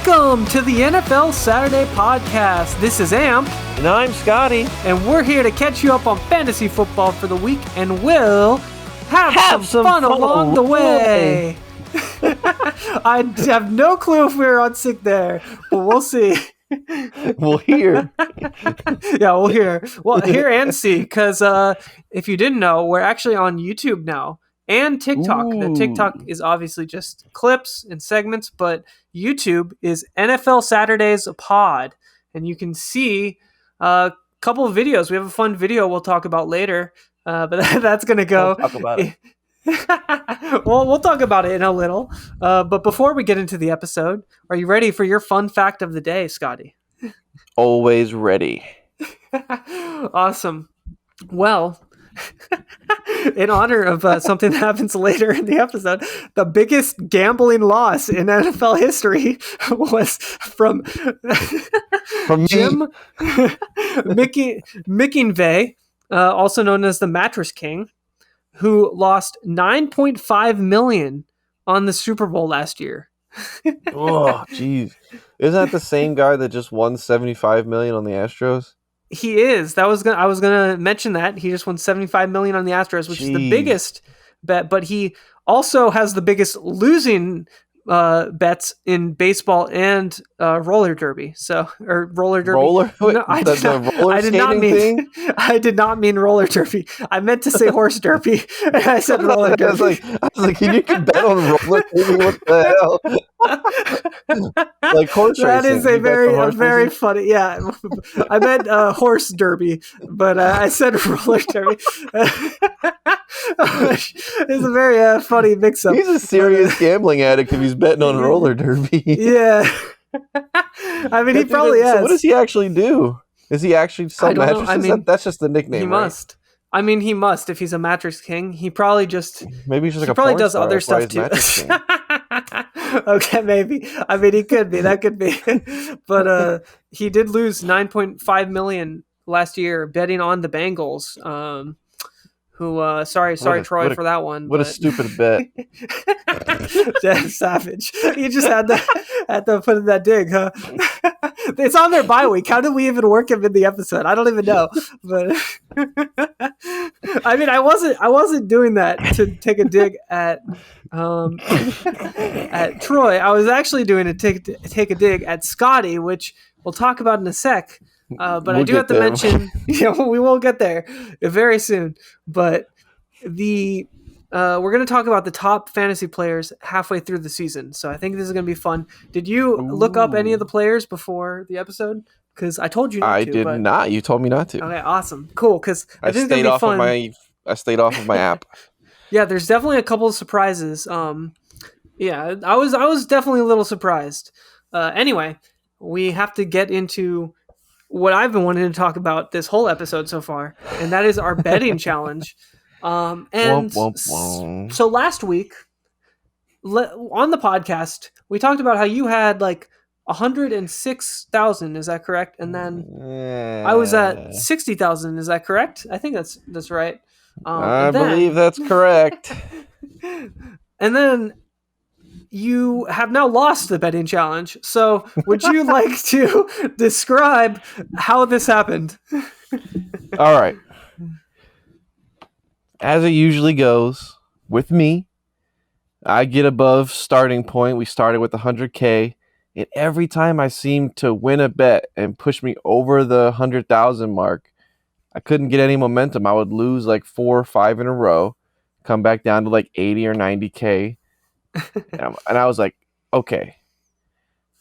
Welcome to the NFL Saturday Podcast. This is Amp. And I'm Scotty. And we're here to catch you up on fantasy football for the week, and we'll have some fun along the way. I have no clue if we're on sick there, but we'll see. We'll hear. Yeah, we'll hear. Well, hear and see, because if you didn't know, we're actually on YouTube now and TikTok. The TikTok is obviously just clips and segments, but YouTube is NFL Saturdays Pod, and you can see a couple of videos. We have a fun video we'll talk about later, but that's going to go. We'll talk about it. Well, we'll talk about it in a little. But before we get into the episode, are you ready for your fun fact of the day, Scotty? Always ready. Awesome. Well, in honor of something that happens later in the episode, the biggest gambling loss in NFL history was from Jim McIngvale, also known as the Mattress King, who lost $9.5 million on the Super Bowl last year. Oh, jeez. Isn't that the same guy that just won $75 million on the Astros? He is. I was gonna mention that. He just won $75 million on the Astros, which is the biggest bet, but he also has the biggest losing bets in baseball and roller derby. Or roller derby. No, I did not mean roller derby. I meant to say horse derby. And I said roller derby. I was like, you can bet on roller derby. What the hell? Like horse that racing. Is a very funny. Yeah, I meant horse derby, but I said roller derby. It's a very funny mix-up. He's a serious gambling addict if he's betting on roller derby. Yeah. I mean, he probably is. So what does he actually do? Is he actually sell mattresses? I mean, that's just the nickname. He must. I mean, he must. If he's a mattress king, he probably just maybe he's just like he a probably porn does star, other stuff too. Okay, maybe. I mean, he could be. That could be. But he did lose $9.5 million last year betting on the Bengals. Sorry, Troy, for that one. What a stupid bet. Damn savage. You just had to put in that dig, huh? It's on their bye week. How did we even work him in the episode? I don't even know. But I mean, I wasn't doing that to take a dig at Troy. I was actually doing a take a dig at Scotty, which we'll talk about in a sec. But I do have to mention, we will get there very soon. But we're going to talk about the top fantasy players halfway through the season. So I think this is going to be fun. Did you look up any of the players before the episode? Because I told you not to. I did not. You told me not to. Okay, awesome. Cool. Because I stayed off of my app. Yeah, there's definitely a couple of surprises. Yeah, I was definitely a little surprised. Anyway, we have to get into what I've been wanting to talk about this whole episode so far, and that is our betting challenge. So last week on the podcast, we talked about how you had like 106,000. Is that correct? And then I was at 60,000. Is that correct? I think that's right. I believe that's correct. And then you have now lost the betting challenge. So would you like to describe how this happened? All right. As it usually goes with me, I get above starting point. We started with 100K, and every time I seemed to win a bet and push me over the 100,000 mark, I couldn't get any momentum. I would lose like 4 or 5 in a row, come back down to like 80 or 90K. And I was like, okay.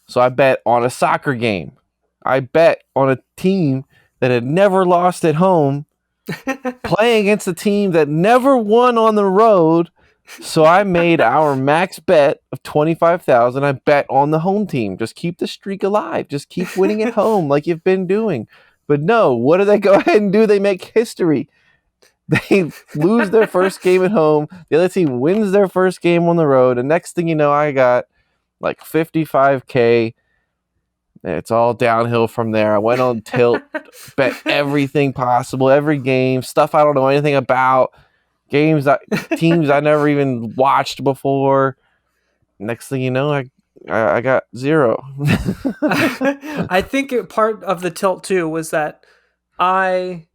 So I bet on a soccer game. I bet on a team that had never lost at home, playing against a team that never won on the road. So I made our max bet of 25,000. I bet on the home team. Just keep the streak alive. Just keep winning at home like you've been doing. But no, what do they go ahead and do? They make history. They lose their first game at home. The other team wins their first game on the road. And next thing you know, I got like 55K. It's all downhill from there. I went on tilt, bet everything possible, every game, stuff I don't know anything about, teams I never even watched before. Next thing you know, I got 0. I think part of the tilt too was that I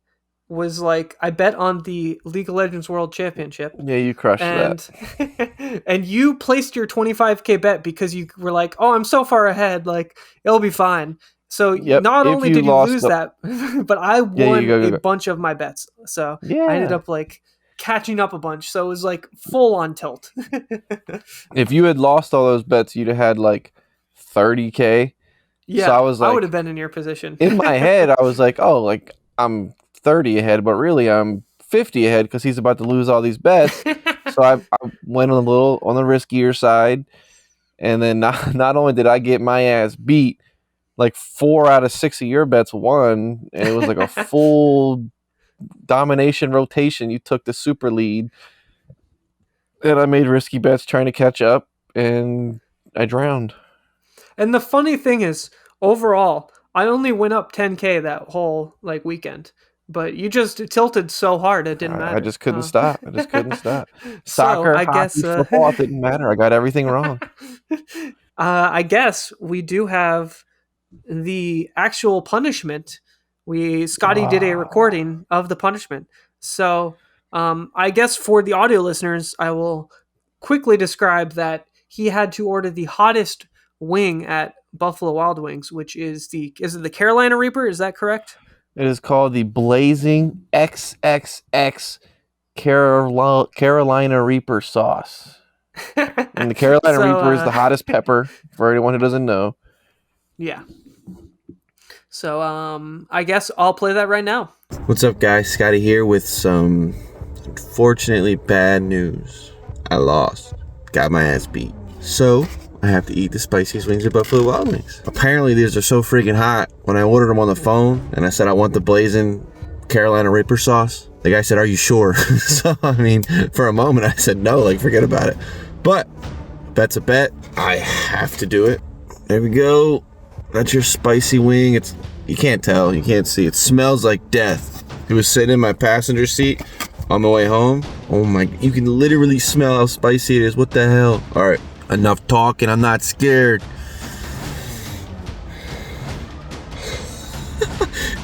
was like I bet on the League of Legends World Championship, Yeah, you crushed that. and and you placed your 25K bet because you were like, "Oh, I'm so far ahead, like it'll be fine." So Yep. not If only you did you lost lose the, that, but I yeah, you won go a go go. bunch of my bets. So I ended Yeah. up like catching up a bunch. So it was like full on tilt. If you had lost all those bets, you'd have had like 30K. So I Yeah, was I would have like, been in your position. in my head, I was like, oh, like I'm 30 ahead, but really I'm 50 ahead because he's about to lose all these bets. So I went a little on the riskier side, and then not only did I get my ass beat, like 4 out of 6 of your bets won, and it was like a full domination rotation. You took the super lead, and I made risky bets trying to catch up, and I drowned. And the funny thing is, overall, I only went up 10K that whole like weekend. But you just tilted so hard it didn't I matter. just couldn't stop. I just couldn't stop. So Soccer, I hockey, guess football, it didn't matter. I got everything wrong. I guess we do have the actual punishment. We Scotty did a Ah. recording of the punishment. So I guess for the audio listeners, I will quickly describe that he had to order the hottest wing at Buffalo Wild Wings, which is it the Carolina Reaper? Is that correct? It is called the Blazing XXX Carolina Reaper sauce. And the Carolina so Reaper is the hottest pepper, for anyone who doesn't know. yeah. So I guess I'll play that right now. What's up, guys? Scotty here with some unfortunately bad news. I lost. Got my ass beat. So, I have to eat the spiciest wings at Buffalo Wild Wings. Apparently, these are so freaking hot. When I ordered them on the phone and I said I want the blazing Carolina Reaper sauce, the guy said, "Are you sure?" So, I mean, for a moment I said no, like forget about it. But, bet's a bet. I have to do it. There we go. That's your spicy wing. You can't tell. You can't see. It smells like death. It was sitting in my passenger seat on the way home. Oh my, you can literally smell how spicy it is. What the hell? All right, enough talking. I'm not scared.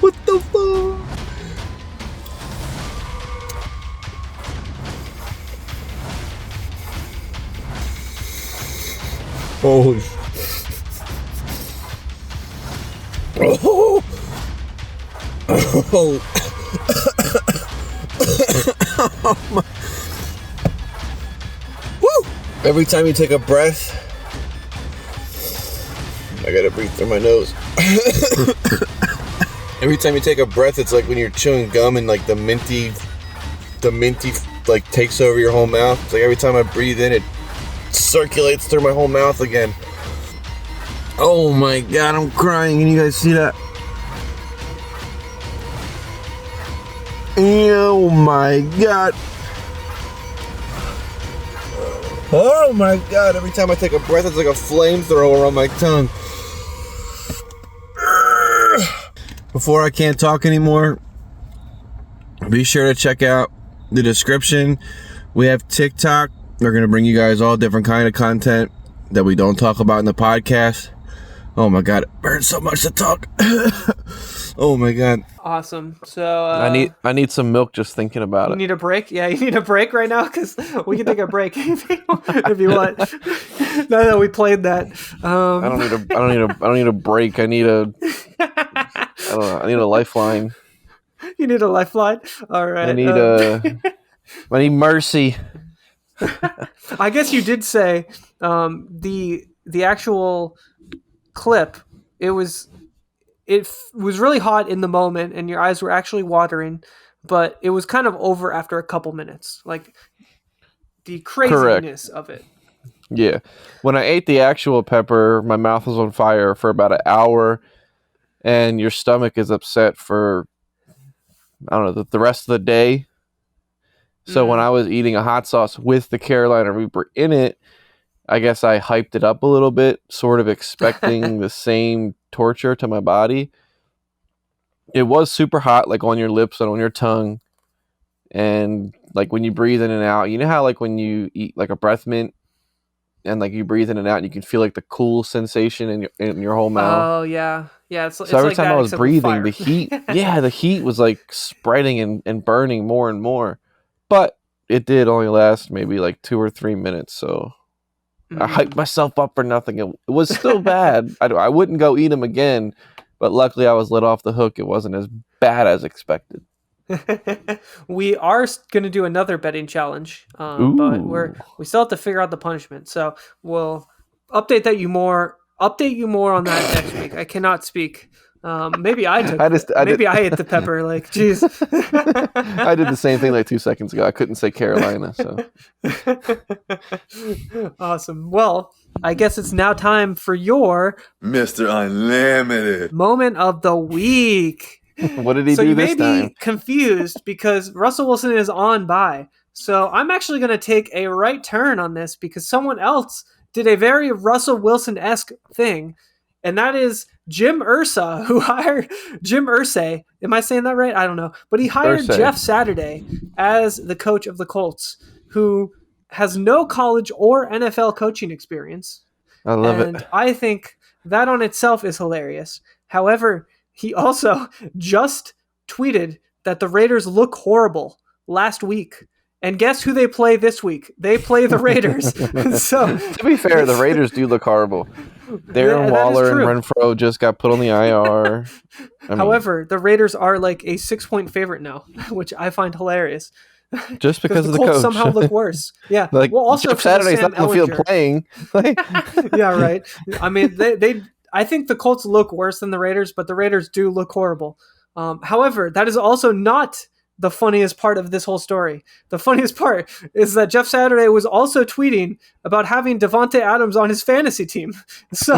What the fuck? Oh. Oh. Oh. Oh my. Woo! Every time you take a breath, I gotta breathe through my nose. Every time you take a breath, it's like when you're chewing gum and like the minty like takes over your whole mouth. It's like every time I breathe in, it circulates through my whole mouth again. Oh my god, I'm crying. Can you guys see that? Oh my god. Oh my god, every time I take a breath, it's like a flamethrower on my tongue. Before I can't talk anymore, be sure to check out the description. We have TikTok. We're going to bring you guys all different kind of content that we don't talk about in the podcast. Oh my god, it burns so much to talk. Oh my god. Awesome. So I need some milk just thinking about you it. need a break? Yeah, you need a break right now because we can take a break if you want. Now that we played that, I don't need a break. I don't know. I need a lifeline. you need a lifeline. All I right. need I need mercy. I guess you did say the actual clip. It was really hot in the moment, and your eyes were actually watering, but it was kind of over after a couple minutes. Like the Correct. craziness of it. Yeah. When I ate the actual pepper, my mouth was on fire for about an hour, and your stomach is upset for, I don't know, the rest of the day. So when I was eating a hot sauce with the Carolina Reaper in it, I guess I hyped it up a little bit, sort of expecting the same torture to my body. It was super hot, like on your lips and on your tongue. And like when you breathe in and out, you know how like when you eat like a breath mint and like you breathe in and out, and you can feel like the cool sensation in your whole mouth. Oh yeah, yeah. It's So it's every like time I that was except with breathing, the fire. heat, yeah, the heat was like spreading and burning more and more. But it did only last maybe like 2 or 3 minutes. So I hyped Mm. myself up for nothing. It was still bad. I wouldn't go eat them again, but luckily I was let off the hook. It wasn't as bad as expected. We are going to do another betting challenge, but Ooh. we still have to figure out the punishment. So we'll update you more on that next week. I cannot speak. I did Maybe I ate the pepper. Like, jeez. I did the same thing like 2 seconds ago. I couldn't say Carolina, so Awesome. Well, I guess it's now time for your Mr. Unlimited. moment of the week. what did he So do you may this time? be confused because Russell Wilson is on bye. So I'm actually going to take a right turn on this because someone else did a very Russell Wilson-esque thing, and that is Jim Ursa, who hired Jim Irsay. Am I saying that right? I don't know. But he hired Thursday. Jeff Saturday as the coach of the Colts, who has no college or NFL coaching experience. I love it. And I think that on itself is hilarious. However, he also just tweeted that the Raiders look horrible last week. And guess who they play this week? They play the Raiders. So, to be fair, the Raiders do look horrible. Darren that is Waller and true. Renfro just got put on the IR. However, the Raiders are like a 6-point favorite now, which I find hilarious. Just because the of the Colts coach. somehow look worse. Yeah. like well, also Jeff because of Saturday's Sam not on the field Ellinger. playing. Yeah, right. I mean, they I think the Colts look worse than the Raiders, but the Raiders do look horrible. However, that is also not the funniest part of this whole story. The funniest part is that Jeff Saturday was also tweeting about having Devontae Adams on his fantasy team. So,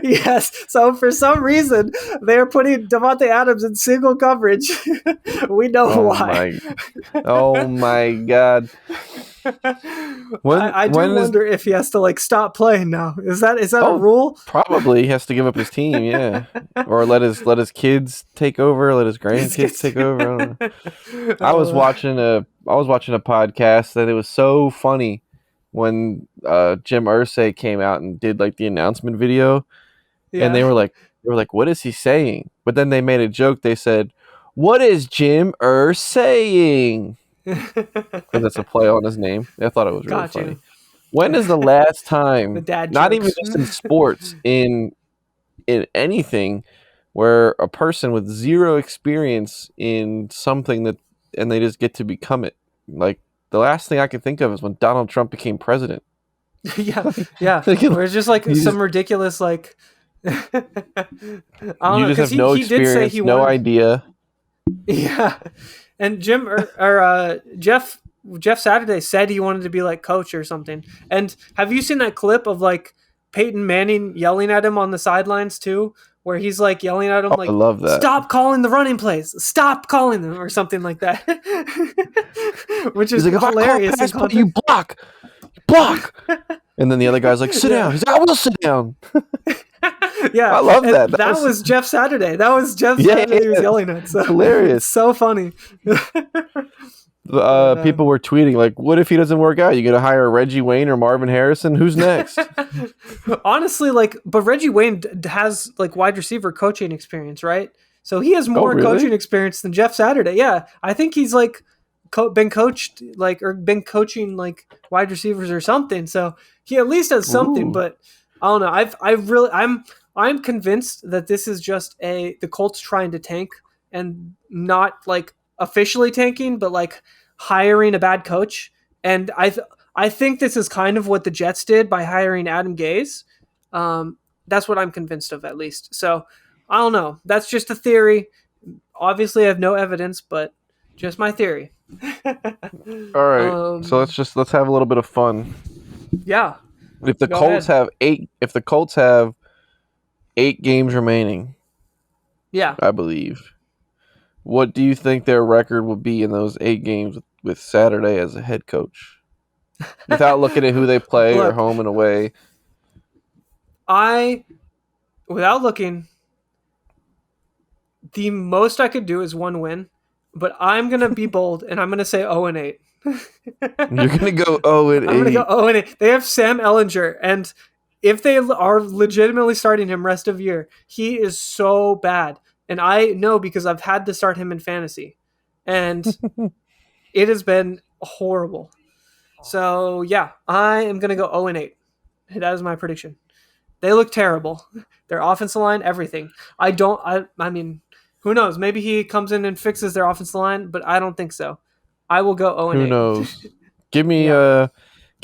yes. So for some reason, they're putting Devontae Adams in single coverage. We know why. Oh my God. I do wonder if he has to like stop playing now. Is that a rule? Probably he has to give up his team, yeah, or let his kids take over, let his grandkids take over. I don't know. I was watching a podcast and it was so funny when Jim Irsay came out and did like the announcement video, and they were like, "What is he saying?" But then they made a joke. They said, "What is Jim Irsay saying?" Because that's a play on his name. I thought it was really funny. When is the last time, the dad not jokes. even just in sports, in anything, where a person with zero experience in something and they just get to become it? Like the last thing I can think of is when Donald Trump became president. yeah. Where it's just like some ridiculous like. I don't you know, just have he, no he did say experience, he no wanted, idea. Yeah, and Jeff Saturday said he wanted to be like coach or something. And have you seen that clip of like Peyton Manning yelling at him on the sidelines too, where he's like yelling at him I like, love that. "Stop calling the running plays! Stop calling them!" or something like that, which is like, hilarious. If I call pass, you block, and then the other guy's like, "Sit down." He's like, "I will sit down." Yeah, I love that. That was Jeff Saturday. That was Jeff Saturday he was yelling at. So hilarious. It's so funny. People were tweeting like, "What if he doesn't work out? You gonna hire Reggie Wayne or Marvin Harrison? Who's next?" Honestly, but Reggie Wayne has like wide receiver coaching experience, right? So he has more coaching experience than Jeff Saturday. Yeah, I think he's like been coaching like wide receivers or something. So he at least has something. Ooh. But I don't know. I'm convinced that this is just the Colts trying to tank and not like officially tanking, but like hiring a bad coach. And I think this is kind of what the Jets did by hiring Adam Gase. That's what I'm convinced of, at least. So I don't know. That's just a theory. Obviously, I have no evidence, but just my theory. All right. So let's have a little bit of fun. Yeah. If the Colts have 8 games remaining, yeah, I believe, what do you think their record will be in those 8 games with Saturday as a head coach? Without looking at who they play or home and away. Without looking, the most I could do is 1 win, but I'm going to be bold and I'm going to say 0-8. You're gonna go 0 and I'm gonna go 8. and they have Sam Ellinger, and if they are legitimately starting him rest of year, he is so bad, and I know because I've had to start him in fantasy, and it has been horrible. So yeah, I am gonna go 0 and 8. That is my prediction. They look terrible. Their offensive line, everything. I don't. I mean, who knows? Maybe he comes in and fixes their offensive line, but I don't think so. I will go 0 and Who 8. knows? Give me Yeah.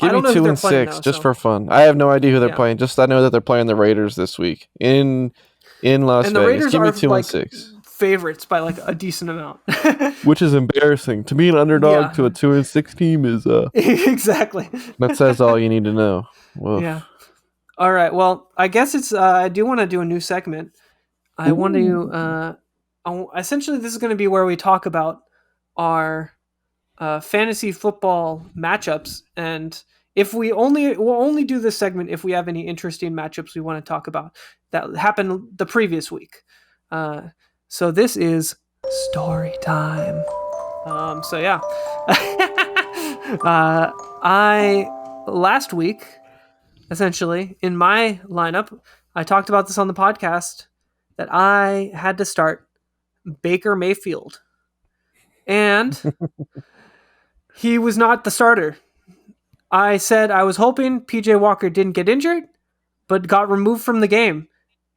I give me don't know who 2 they're and playing 6 though, just so for fun. I have no idea who they're yeah. playing. Just I know that they're playing the Raiders this week in Las And the Vegas. Raiders Give me are 2 and like 6, favorites by like a decent amount. which is embarrassing. To be an underdog to Yeah. a 2 and 6 team is Exactly. that says all you need to know. Yeah. Woof. All right. Well, I guess it's I do want to do a new segment. I want to Ooh. essentially this is going to be where we talk about our fantasy football matchups, and if we'll only do this segment if we have any interesting matchups we want to talk about that happened the previous week. Uh, so this is story time. So yeah, I last week essentially in my lineup I talked about this on the podcast that I had to start Baker Mayfield, and he was not the starter. I said I was hoping PJ Walker didn't get injured, but got removed from the game.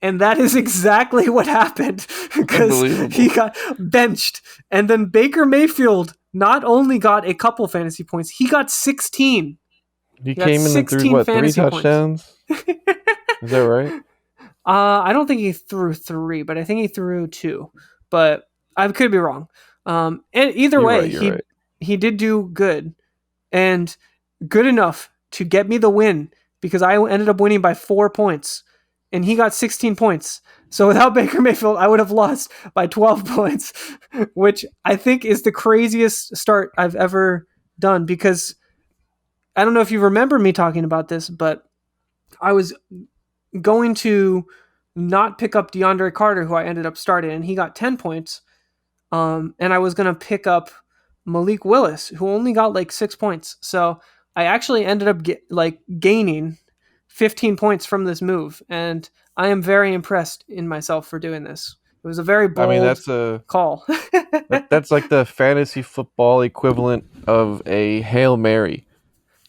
And that is exactly what happened because he Unbelievable. got benched. And then Baker Mayfield not only got a couple fantasy points, he got 16. He He got came in and threw 16 what, 3 fantasy points. touchdowns? Is that right? I don't think he threw three, but I think he threw two. But I could be wrong. And either You're way, right, you're right. he did do good. And good enough to get me the win because I ended up winning by 4 points and he got 16 points. So without Baker Mayfield, I would have lost by 12 points, which I think is the craziest start I've ever done because I don't know if you remember me talking about this, but I was going to not pick up DeAndre Carter, who I ended up starting, and he got 10 points. And I was going to pick up Malik Willis, who only got like 6 points. So I actually ended up gaining 15 points from this move, and I am very impressed in myself for doing this. It was a very I mean, bold call. that's like the fantasy football equivalent of a Hail Mary.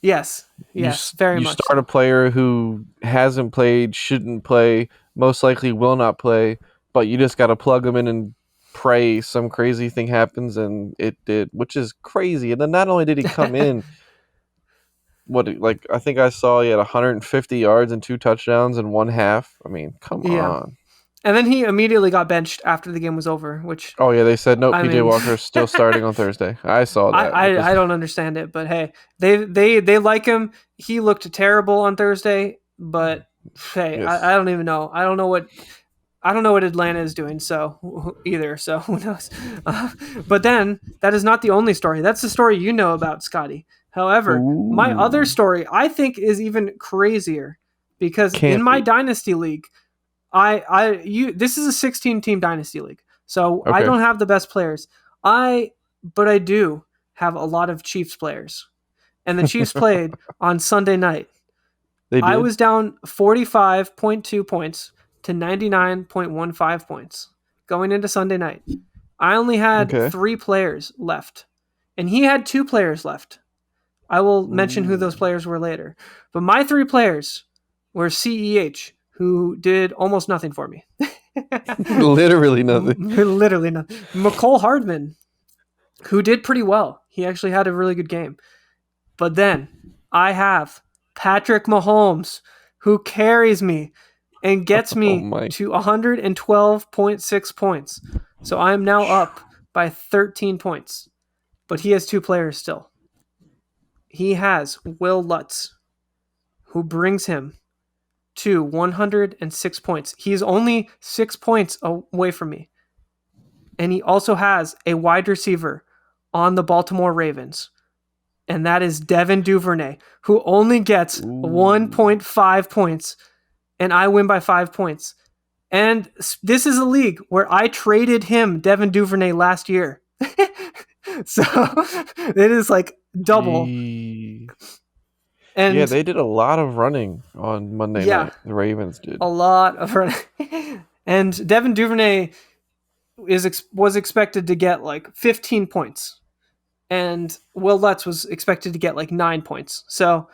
Yes, yes, very You much start a so. player who hasn't played, shouldn't play, most likely will not play, but you just got to plug them in and pray some crazy thing happens, and it did, which is crazy. And then not only did he come in, like I think I saw he had 150 yards and 2 touchdowns in one half. I mean, come Yeah, on. and then he immediately got benched after the game was over, which Oh yeah, they said no. I PJ mean. Walker is still starting on Thursday. I saw I, that because I don't understand it, but hey, they like him. He looked terrible on Thursday, but hey, I yes. don't even know. I don't know what Atlanta is doing. So either. So who knows? But then that is not the only story. That's the story you know about, Scotty. However, my other Ooh, story I think is even crazier because in can't my be. dynasty league, this is a 16 team dynasty league. So I Okay, don't have the best players. But I do have a lot of Chiefs players. And the Chiefs played on Sunday night. they I did. was down 45.2 points to 99.15 points going into Sunday night. I only had Okay. 3 players left, and he had 2 players left. I will mention who those Ooh. players were later. But my 3 players were CEH, who did almost nothing for me. Literally nothing. Literally nothing. McCole Hardman, who did pretty well. He actually had a really good game. But then I have Patrick Mahomes, who carries me and gets Oh me my. to 112.6 points. So I am now up by 13 points. But he has 2 players still. He has Will Lutz, who brings him to 106 points. He's only 6 points away from me. And he also has a wide receiver on the Baltimore Ravens, and that is Devin Duvernay, who only gets Ooh. 1.5 points, and I win by 5 points. And this is a league where I traded him, Devin Duvernay, last year. So it is like double. Gee. Yeah, And they did a lot of running on Monday yeah, night. The Ravens did. a lot of running. And Devin Duvernay was expected to get like 15 points, and Will Lutz was expected to get like 9 points. So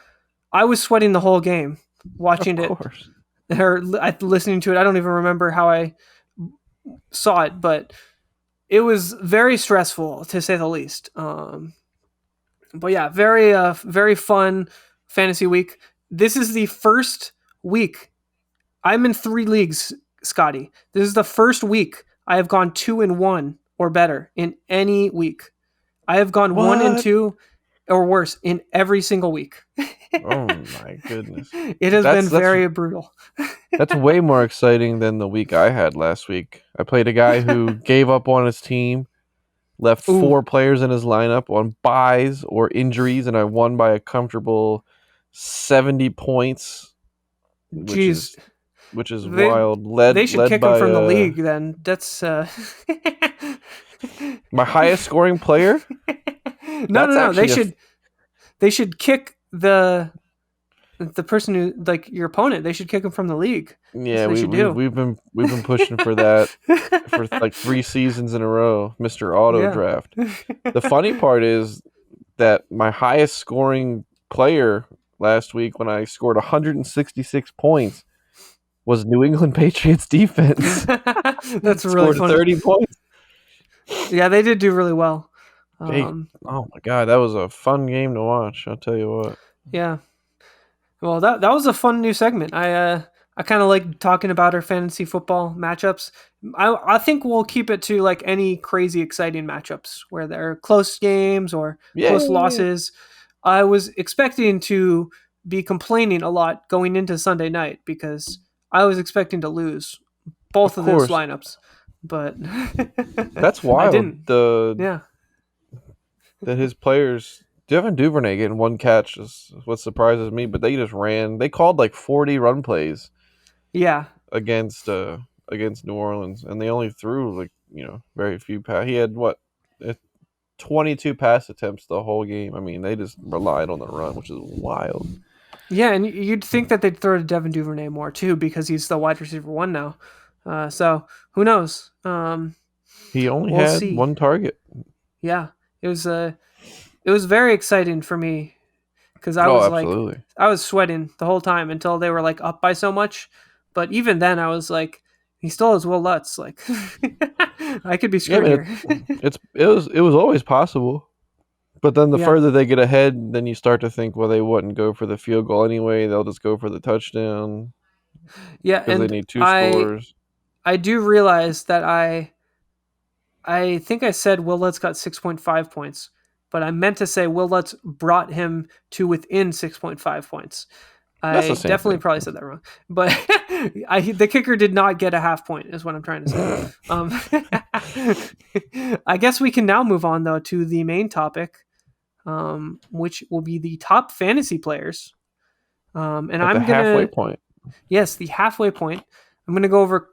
I was sweating the whole game Of watching it course. or listening to it. I don't even remember how I saw it, but it was very stressful to say the least. But yeah, very fun fantasy week. This is the first week. I'm in 3 leagues, Scotty. This is the first week I have gone 2-1 or better in any week. I have gone one and What? two or worse in every single week. Oh my goodness. It has been That's that's very brutal. that's way more exciting than the week I had last week. I played a guy who gave up on his team, left Ooh, 4 players in his lineup on buys or injuries, and I won by a comfortable 70 points, which jeez, is which is they wild. they should Led kick him by from the league. Then that's my highest scoring player. no, no, That's no. They actually a should they should kick the person who like your opponent. They should kick him from the league. That's yeah. what they We should we do. we've been pushing for that for like 3 seasons in a row, Mr. Auto Yeah. Draft. The funny part is that my highest scoring player last week, when I scored 166 points, was New England Patriots defense. That's really Scored funny. 30 points. Yeah, they did do really well. They, Um, oh my god, that was a fun game to watch. I'll tell you what. yeah. Well, that was a fun new segment. I kind of like talking about our fantasy football matchups. I think we'll keep it to like any crazy exciting matchups where there are close games or Yeah, close yeah, yeah. losses. I was expecting to be complaining a lot going into Sunday night because I was expecting to lose both Of of those course. lineups, but That's I wild. didn't. The Yeah. that his players, Devin Duvernay getting 1 catch is what surprises me. But they just ran. They called like 40 run plays Yeah. against against New Orleans, and they only threw like very few pass. He had what, eh, 22 pass attempts the whole game. I mean, they just relied on the run, which is wild. Yeah, and you'd think that they'd throw to Devin Duvernay more too because he's the wide receiver one now. So who knows? He only We'll had see. 1 target. Yeah, it was very exciting for me because I Oh, was like absolutely. I was sweating the whole time until they were like up by so much. But even then, I was like, he still has Will Lutz. Like, I could be Yeah, I screwed mean, here. it was always possible. But then the Yeah, further they get ahead, then you start to think, well, they wouldn't go for the field goal anyway. They'll just go for the touchdown yeah, because they and need 2 scores. I do realize that I think I said Will Lutz got 6.5 points, but I meant to say Will Lutz brought him to within 6.5 points. That's the I same definitely thing. probably said that wrong, but the kicker did not get a half point, is what I'm trying to say. Um, I guess we can now move on though to the main topic, which will be the top fantasy players. And At the I'm halfway gonna point. yes, the halfway point. I'm gonna go over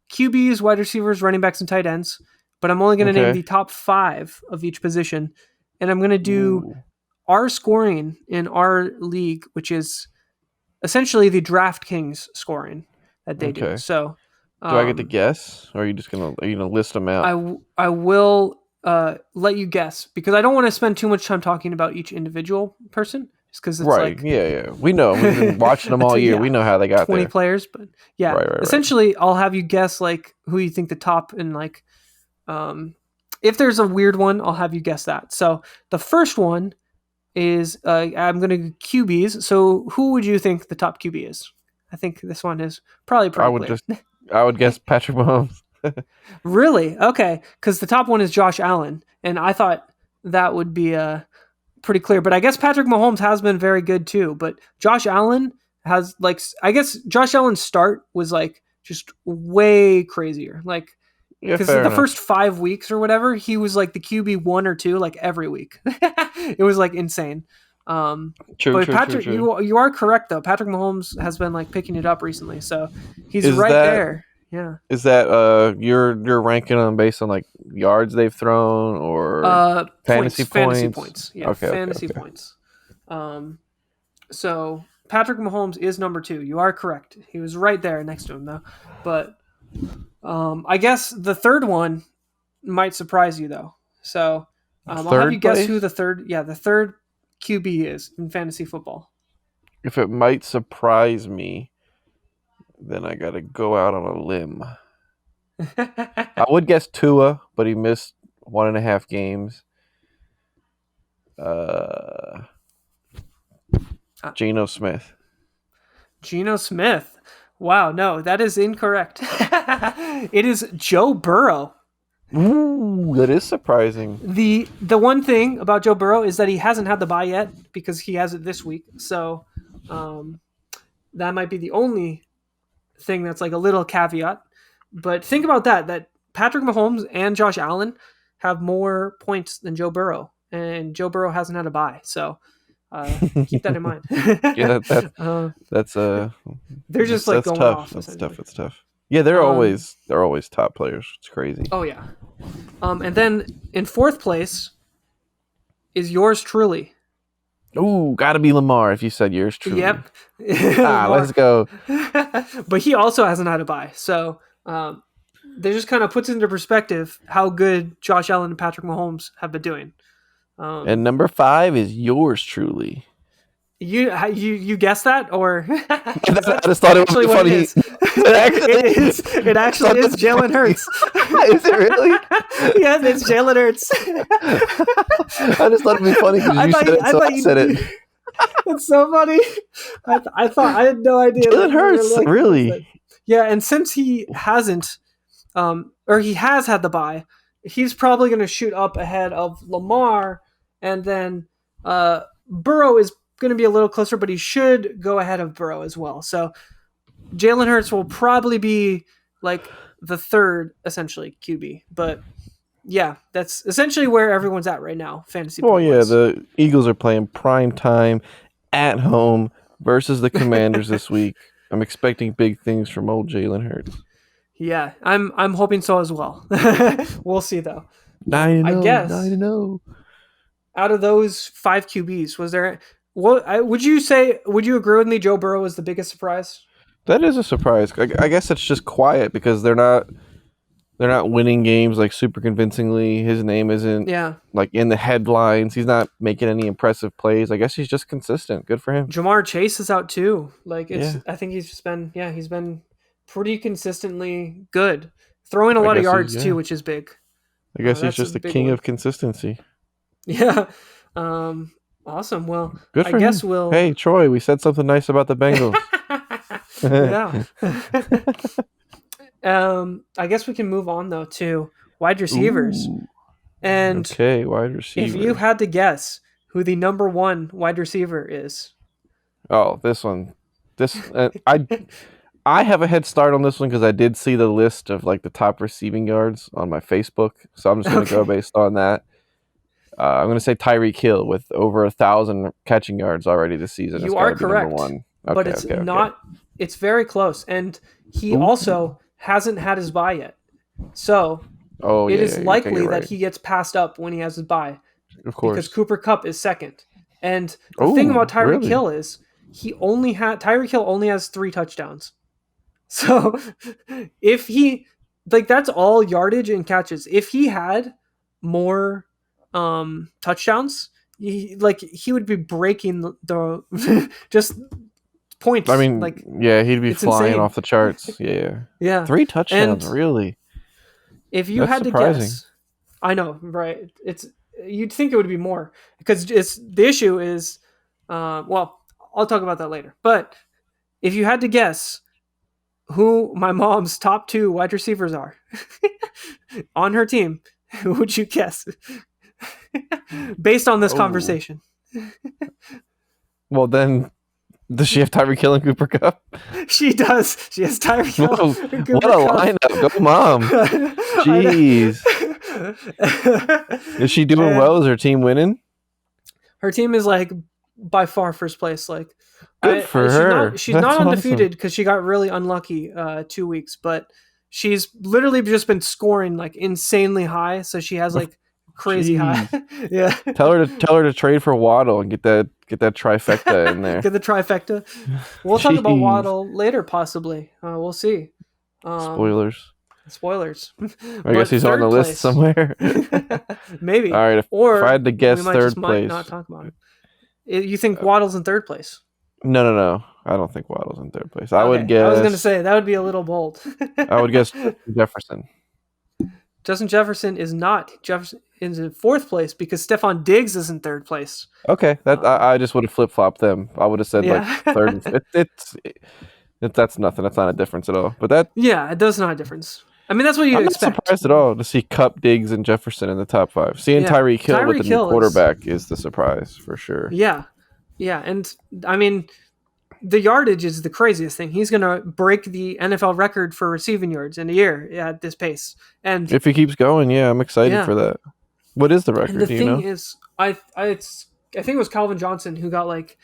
QBs, wide receivers, running backs, and tight ends, but I'm only gonna name Okay. the top 5 of each position, and I'm gonna do Ooh. our scoring in our league, which is essentially the DraftKings scoring that they do. Okay. So, Do I get to um, guess, or are you gonna list them out? I will let you guess because I don't want to spend too much time talking about each individual person, just because it's Right. like Yeah. Yeah. We know. We've been watching them all year. yeah, We know how they got 20 there. players, but yeah, Right. Right. Right. essentially I'll have you guess like who you think the top and like if there's a weird one, I'll have you guess that. So the first one is I'm going to QBs. So who would you think the top QB is? I think this one is probably I pretty would clear. just. I would guess Patrick Mahomes. Really? Okay, because the top one is Josh Allen, and I thought that would be pretty clear. But I guess Patrick Mahomes has been very good too. But Josh Allen has like I guess Josh Allen's start was like just way crazier. Like Yeah. because Fair the enough. first 5 weeks or whatever, he was like the QB 1 or 2 like every week. It was like insane. True. But True. True. Patrick, True. you are correct though. Patrick Mahomes has been like picking it up recently, so he's Is right that there. Yeah. Is that you're ranking them based on like yards they've thrown or fantasy Fantasy points? points. Yeah, Okay, okay, fantasy okay. points. Um, so Patrick Mahomes is number 2. You are correct. He was right there next to him though. But I guess the third one might surprise you though. So I'll have you Third guess who place? the third QB is in fantasy football. If it might surprise me, then I gotta go out on a limb. I would guess Tua, but he missed 1.5 games. Uh, Geno Smith. Geno Smith. Wow, no, that is incorrect. It is Joe Burrow. Ooh, that is surprising. The one thing about Joe Burrow is that he hasn't had the bye yet because he has it this week. So that might be the only thing that's like a little caveat. But think about that Patrick Mahomes and Josh Allen have more points than Joe Burrow, and Joe Burrow hasn't had a bye. So keep that in mind. Yeah, that's They're just like that's going tough. off That's essentially. tough. It's tough. Yeah, Um, they're always top players. It's crazy. oh yeah. And then in fourth place is yours truly. Ooh, gotta be Lamar if you said yours truly. Yep. Let's go. But he also hasn't had a bye. So that just kind of puts into perspective how good Josh Allen and Patrick Mahomes have been doing. And number 5 is yours truly. You guessed that, or I just thought it would be funny. it is. It actually is Jalen Hurts. Is it really? Yes, it's Jalen Hurts. I just thought it'd be funny because you said it, so I said it. It's so funny. I thought I had no idea. Jalen Hurts, really? Yeah, and since he hasn't, or he has had the bye, he's probably going to shoot up ahead of Lamar, and then Burrow is going to be a little closer, but he should go ahead of Burrow as well. So Jalen Hurts will probably be like the third, essentially, QB. But yeah, that's essentially where everyone's at right now, fantasy Well, point yeah, wise. the Eagles are playing prime time at home versus the Commanders this week. I'm expecting big things from old Jalen Hurts. Yeah, I'm hoping so as well. We'll see though. 9-0, I guess 9-0. out of those 5 QBs, was there would you agree with me? Joe Burrow was the biggest surprise. That is a surprise. I guess it's just quiet because they're not winning games like super convincingly. His name isn't Yeah, like in the headlines. He's not making any impressive plays. I guess he's just consistent. Good for him. Jamar Chase is out too. Like Yeah. I think he's been pretty consistently good, throwing a I lot of guess yards too, which is big. I guess he's That's a just the big king one. of consistency. Yeah. Awesome. Well, Good I for guess him. we'll. Hey, Troy, we said something nice about the Bengals. Yeah. I guess we can move on though to wide receivers. Ooh, And okay, wide if receiver. you had to guess who the number 1 wide receiver is, Oh, this one. I have a head start on this one because I did see the list of like the top receiving yards on my Facebook, so I'm just going to go Okay. based on that. I'm going to say Tyreek Hill with over 1,000 catching yards already this season. You It's are got to be number correct, 1. but Okay, it's okay. not. It's very close, and he Ooh. also hasn't had his bye yet. So Oh, it yeah, is yeah, okay, likely you're that right. he gets passed up when he has his bye Of because course. Cooper Kupp is second. And the thing Oh, about Tyreek really? Hill is Tyreek Hill only has 3 touchdowns. So if he that's all yardage and catches. If he had more touchdowns, he would be breaking the just points. I mean, Like yeah, he'd be it's flying insane. off the charts. Yeah. Yeah. 3 touchdowns, And really? if you That's had surprising. to guess, I know, right? You'd think it would be more because the issue is, well, I'll talk about that later. But if you had to guess who my mom's top 2 wide receivers are on her team, who would you guess based on this Oh. conversation? Well, then, does she have Tyreek Hill and Cooper Kupp? She does. She has Tyreek Hill. Whoa, and Cooper what a Kupp. lineup. Go, Mom. Jeez. Is she doing And well? Is her team winning? her team is like by far first place. Like Good for her. She's That's not awesome. undefeated because she got really unlucky 2 weeks, but she's literally just been scoring like insanely high, so she has like crazy high. Jeez. Yeah. Tell her to trade for Waddle and get that trifecta in there. Get the trifecta. We'll talk about Jeez. Waddle later, possibly. We'll see. Um, Spoilers. Spoilers. I guess But he's on the third list place, somewhere. maybe, All right, if I or had to we guess might just third might place. not talk about him. You think Waddle's in third place? No. I don't think Waddle's in third place. I would Okay, I was gonna guess say that would be a little bold. Jefferson. Justin Jefferson is not. Jefferson is in fourth place because Stephon Diggs is in third place. Okay, I just would have flip flopped them. I would have said like Yeah. third. That's nothing. That's not a difference at all. But that Yeah, it does not a difference. I mean, that's what you I'm not expect. surprised at all to see Cup, Diggs, and Jefferson in the top 5. Seeing Yeah. Tyreek Hill with Tyreek the new Hill quarterback is the surprise for sure. Yeah, and I mean, the yardage is the craziest thing. He's gonna break the NFL record for receiving yards in a year at this pace, and If he keeps going, yeah, I'm excited yeah, for that. What is the and record? the Do you thing know? is, I think it was Calvin Johnson who got like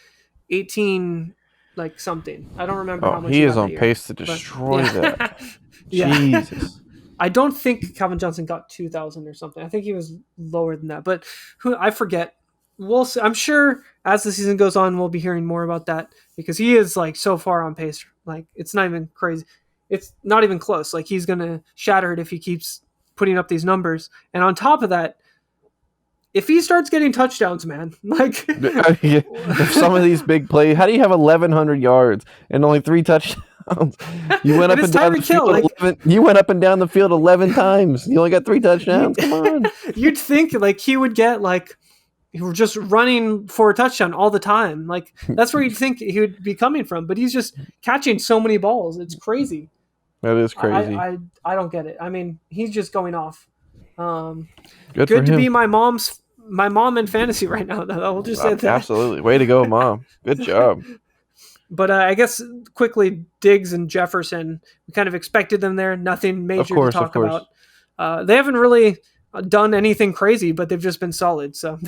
18, like something. I don't remember how Oh, much he he is got that on year. pace to But destroy yeah, that. yeah. Jesus. I don't think Calvin Johnson got 2,000 or something. I think he was lower than that, but I forget. We'll see. I'm sure as the season goes on, we'll be hearing more about that because he is like so far on pace. Like it's not even crazy. It's not even close. Like he's gonna shatter it if he keeps putting up these numbers. And on top of that, if he starts getting touchdowns, man, like If some of these big plays, how do you have 1,100 yards and only 3 touchdowns? You went and up it's and down the Tyreek Hill, field like 11. You went up and down the field 11 times. You only got 3 touchdowns. Come on. you'd think like he would get like he was just running for a touchdown all the time. Like that's where you'd think he would be coming from, but he's just catching so many balls. It's crazy. That is I crazy. I don't get it. I mean, he's just going off. Um, Good for good to him. be my mom in fantasy right now. Though. We'll just say that. Absolutely. Way to go, Mom. Good job. But I guess quickly, Diggs and Jefferson, we kind of expected them there. Nothing major to Of talk course. about. They haven't really done anything crazy, but they've just been solid. So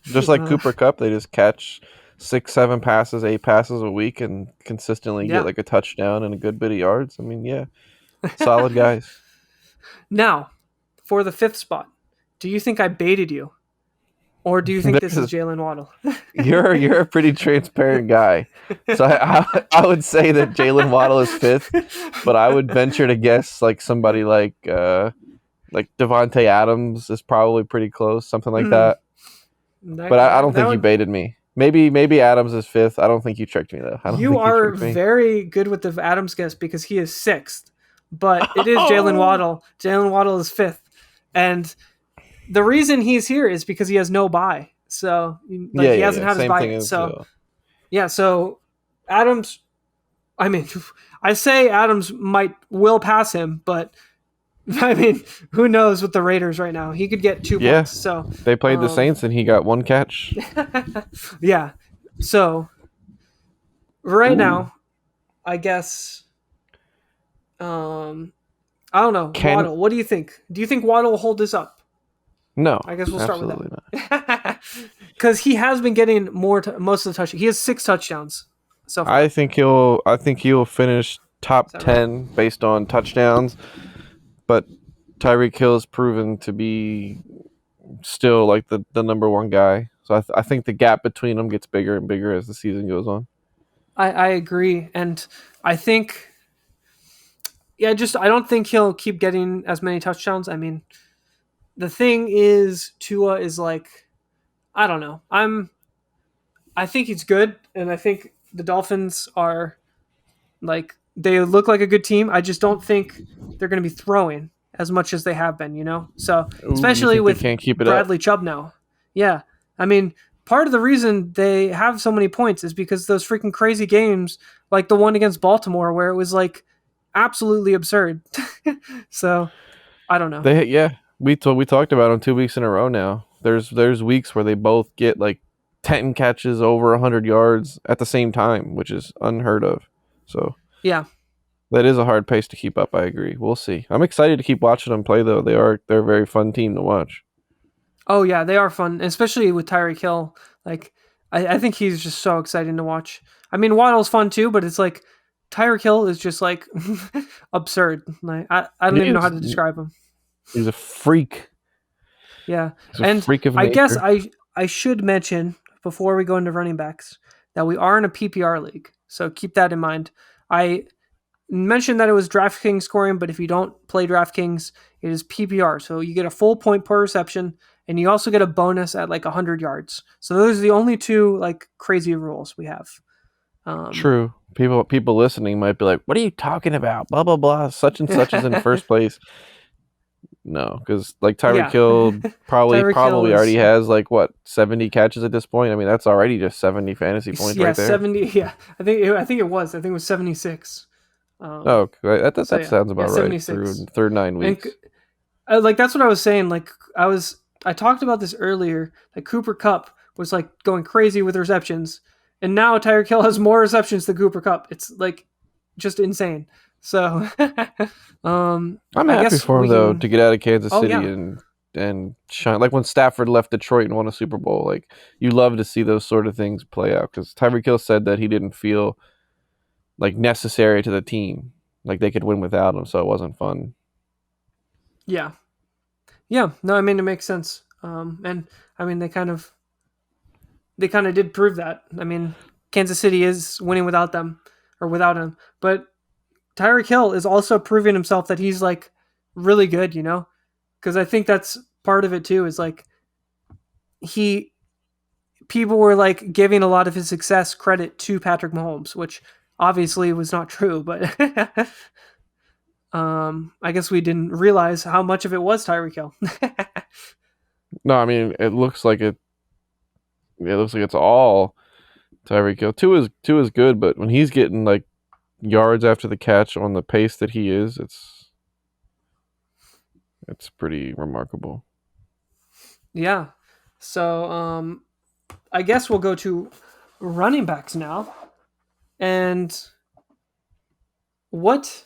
Just like Cooper Cup, they just catch 6, 7 passes, 8 passes a week and consistently yeah. get like a touchdown and a good bit of yards. I mean, yeah. Solid guys. Now, for the 5th spot, do you think I baited you? Or do you think this is This Jalen Waddle? You're a pretty transparent guy. So I would say that Jalen Waddle is 5th, but I would venture to guess like somebody like Devontae Adams is probably pretty close, something like that. But I don't think you baited me. Maybe Adams is 5th. I don't think you tricked me though. I don't You think are tricked me. very good with the Adams guess because he is 6th, but it is Jalen Waddle. Jalen Waddle is 5th, and the reason he's here is because he has no bye. So he hasn't had his Same bye thing yet. as, So so Adams. I mean, I say Adams will pass him, but I mean, who knows with the Raiders right now? He could get 2 points. So they played the Saints and he got 1 catch. yeah. So right now, I guess. I don't know. Waddle. What do you think? Do you think Waddle will hold this up? No, I guess we'll start with absolutely that. Because he has been getting most of the touchdowns. He has 6 touchdowns so far. I think he'll finish top 10 right? based on touchdowns, but Tyreek Hill has proven to be still like the number 1 guy. So I think the gap between them gets bigger and bigger as the season goes on. I agree, and I think, I don't think he'll keep getting as many touchdowns. I mean, the thing is, Tua is like, I don't know. I think he's good, and I think the Dolphins are like, they look like a good team. I just don't think they're going to be throwing as much as they have been, So especially with can't keep it Bradley Chubb now. Yeah, I mean, part of the reason they have so many points is because those freaking crazy games, like the one against Baltimore, where it was like absolutely absurd. So I don't know. We talked about them 2 weeks in a row now. There's weeks where they both get like 10 catches over 100 yards at the same time, which is unheard of. So yeah, that is a hard pace to keep up. I agree. We'll see. I'm excited to keep watching them play though. They're a very fun team to watch. Oh yeah, they are fun, especially with Tyreek Hill. Like I think he's just so exciting to watch. I mean, Waddle's fun too, but it's like Tyreek Hill is just like absurd. Like I don't even know how to describe him. He's a freak. Yeah, He's a and freak of I guess nature. I should mention before we go into running backs that we are in a PPR league, so keep that in mind. I mentioned that it was DraftKings scoring, but if you don't play DraftKings, it is PPR. So you get a full point per reception, and you also get a bonus at like 100 yards. So those are the only two like crazy rules we have. True. People listening might be like, "What are you talking about? Blah blah blah. Such and such is in first place." No, because like Tyreek Yeah, Hill Tyreek Hill probably already is has like what 70 catches at this point. I mean, that's already just 70 fantasy points yeah right there. 70. Yeah, I think it was 76. Oh, okay. So That yeah, sounds yeah about right 76. through 9 weeks. And like that's what I was saying. Like I talked about this earlier. Like Cooper Cup was like going crazy with receptions, and now Tyreek Hill has more receptions than Cooper Cup. It's like just insane. So, I'm I happy guess for him we though can. to get out of Kansas Oh City yeah, and shine. Like when Stafford left Detroit and won a Super Bowl. Like you love to see those sort of things play out because Tyreek Hill said that he didn't feel like necessary to the team. Like they could win without him, so it wasn't fun. yeah, yeah. No, I mean it makes sense. And I mean they kind of did prove that. I mean, Kansas City is winning without them or without him, but Tyreek Hill is also proving himself that he's like really good. Because I think that's part of it too. Is like he people were like giving a lot of his success credit to Patrick Mahomes, which obviously was not true, but I guess we didn't realize how much of it was Tyreek Hill. No, I mean it looks like it. It looks like it's all Tyreek Hill. Two is good, but when he's getting like yards after the catch on the pace that he is, it's pretty remarkable. Yeah. So I guess we'll go to running backs now. And what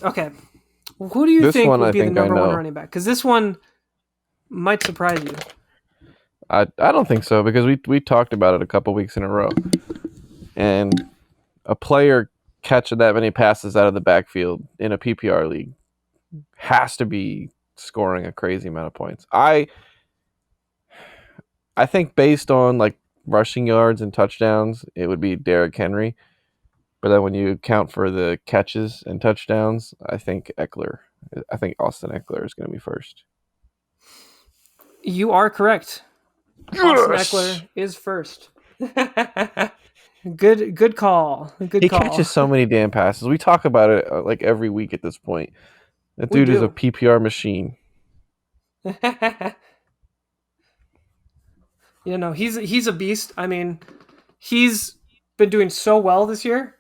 okay. Who do you This think one will I be the think I number one know. running back? Because this one might surprise you. I don't think so because we talked about it a couple weeks in a row, and a player catching that many passes out of the backfield in a PPR league has to be scoring a crazy amount of points. I think based on like rushing yards and touchdowns, it would be Derrick Henry. But then when you count for the catches and touchdowns, I think Eckler. I think Austin Eckler is going to be first. You are correct. Austin Yes. Eckler is first. Good call. Good He call. catches so many damn passes. We talk about it like every week at this point. That We dude is a do. PPR machine. He's a beast. I mean, he's been doing so well this year.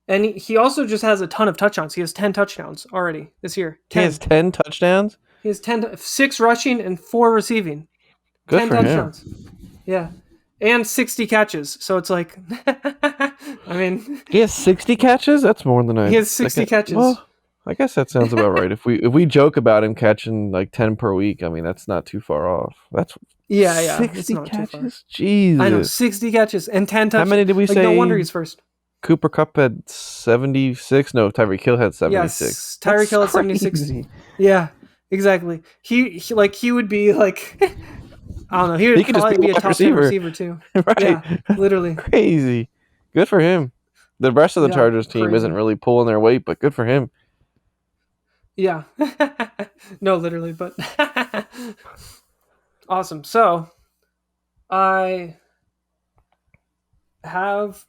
And he also just has a ton of touchdowns. He has 10 touchdowns already this year. He has 10. 10 touchdowns. He has 6 rushing and 4 receiving. Good 10 for him. touchdowns. Yeah. And 60 catches. So it's like I mean, He has 60 catches. That's more than he I. has 60 catches. Well, I guess that sounds about right. If we joke about him catching like 10 per week, I mean that's not too far off. That's Yeah, it's 60 not too far. catches. I know, Jesus. 60 catches and 10 How many touchdowns. did we Like no say? wonder he's first. Cooper Cup had 76. No, Tyreek Hill had 76. Yes, Tyreek That's Hill at 76. crazy. Yeah, exactly. He would be like I don't know. He He would could just be probably a be a wide top 10 receiver. receiver too. Right. Yeah, literally. Crazy. Good for him. The rest of the Yeah, Chargers team isn't crazy. really pulling their weight, but good for him. Yeah. No, literally, but awesome. So I have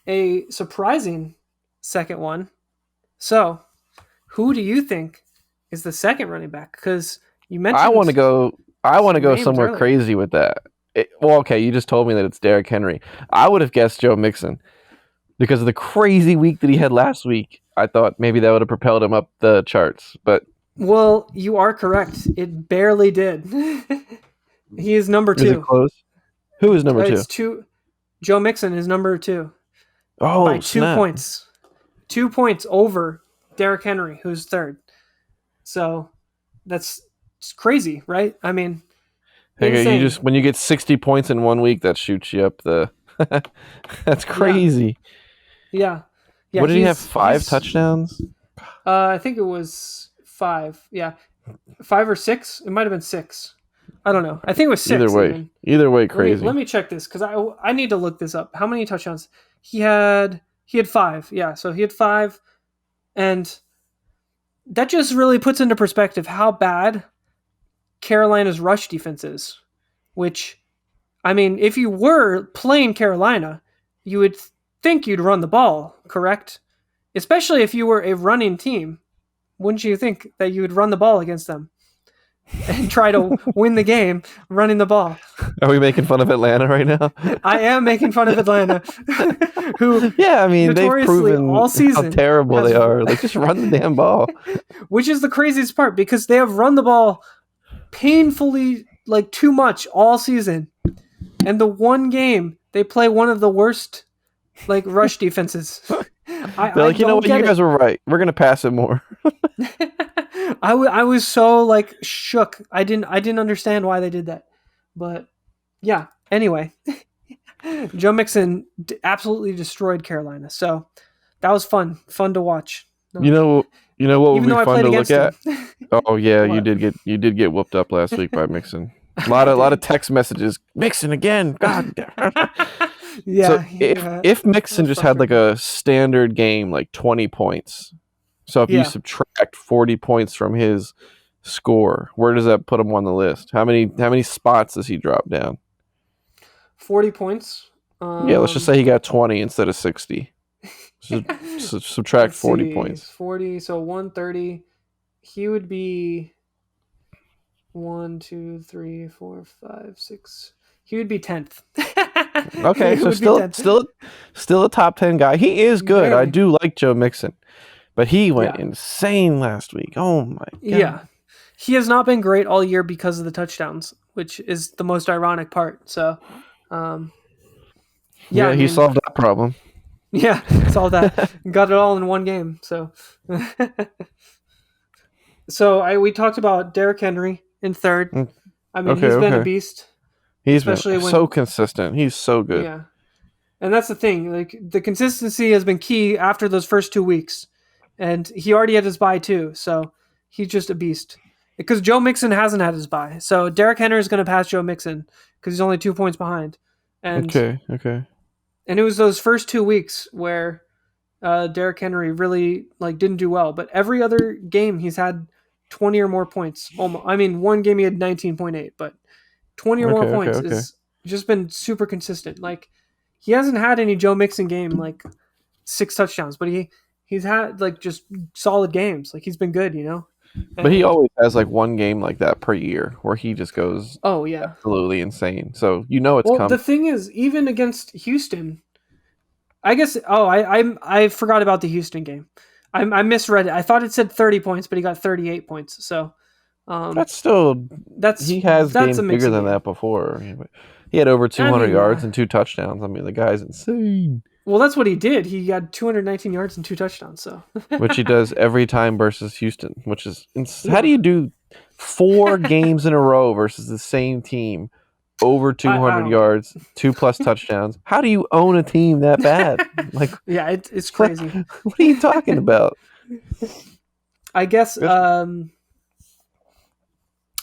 a surprising second one. So who do you think is the second running back? Because you I want to mentioned go. I want to some go names somewhere earlier. crazy with that. Well, okay, you just told me that it's Derrick Henry. I would have guessed Joe Mixon because of the crazy week that he had last week. I thought maybe that would have propelled him up the charts, but Well, you are correct. It barely did. He is number is it two. close? Who is number two? It's two. Joe Mixon is number two by Oh, two snap! points. 2 points over Derrick Henry, who's third. So that's it's crazy, right? I mean, Okay, you insane. just when you get 60 points in 1 week, that shoots you up the. That's Yeah, crazy. Yeah, yeah. What did he have? Five He's. touchdowns? I think it was 5. Yeah, 5 or 6. It might have been 6. I don't know. I think it was Either 6 way, even. Let crazy. me check this because I need to look this up. How many touchdowns he had 5. Yeah, so he had 5, and that just really puts into perspective how bad Carolina's rush defense is. Which, I mean, if you were playing Carolina, you would think you'd run the ball, correct? Especially if you were a running team. Wouldn't you think that you would run the ball against them and try to win the game running the ball? Are we making fun of Atlanta right now? I am making fun of Atlanta, who Yeah, I mean they've notoriously proven all how season terrible has, they are. Like just run the damn ball. which is the craziest part because they have run the ball painfully like too much all season, and the one game they play one of the worst like rush defenses. They're I like, you know don't what? You get guys it. were right. We're gonna pass it more. I was so like shook. I didn't understand why they did that, but yeah. Anyway, Joe Mixon absolutely destroyed Carolina. So that was fun to watch. You No, know, you know what would even be though I fun played to look against him. at? Oh yeah, What? you did get whooped up last week by Mixon. I A lot of did. text messages. Mixon again. God. So Yeah, yeah, if that Mixon was just had like frustrating. a standard game, like 20 points. So if you Yeah, subtract 40 points from his score, where does that put him on the list? How many spots does he drop down? 40 points. Yeah, let's just say he got 20 instead of 60. So, subtract Let's 40 see, points. 40. So 130. He would be 1, 2, 3, 4, 5, 6. He would be 10th. Okay, He so would be 10th. still a top 10 guy. He is good. I Barely. do like Joe Mixon, but he went Yeah. insane last week. Oh my god. Yeah. He has not been great all year because of the touchdowns, which is the most ironic part. So, um, yeah, Yeah, I he mean, solved that problem. yeah, saw that. Got it all in one game. So, we talked about Derrick Henry in third. Mm, I mean, Okay, he's been a okay. beast, He's been especially so when, consistent. He's so good. yeah. And that's the thing. Like, the consistency has been key after those first 2 weeks. And he already had his bye, too. So, he's just a beast. Because Joe Mixon hasn't had his bye. So, Derrick Henry is going to pass Joe Mixon because he's only 2 points behind. And Okay, okay. it was those first 2 weeks where Derrick Henry really like didn't do well. But every other game he's had 20 or more points. Almost. I mean, one game he had 19.8, but 20 or more Okay, okay, points okay. is just been super consistent. Like he hasn't had any Joe Mixon game like 6 touchdowns, but he's had like just solid games. Like he's been good, you know. But he And always has like one game like that per year where he just goes oh yeah. absolutely insane. So you know it's Well, the coming. thing is, even against Houston, I guess. Oh, I forgot about the Houston game. I misread it. I thought it said 30 points, but he got 38 points. So, um, That's still that's he has that's a games bigger mixing than game. that before. He had over I 200 mean, yards yeah. and 2 touchdowns. I mean, the guy's insane. Well, that's what he did. He got 219 yards and 2 touchdowns. So, Which he does every time versus Houston, which is how do yeah, you do 4 games in a row versus the same team over I 200 don't get yards, 2+ touchdowns? How do you own a team that bad? it. Like Yeah, it's what, crazy. what are you talking about? I guess. Good. I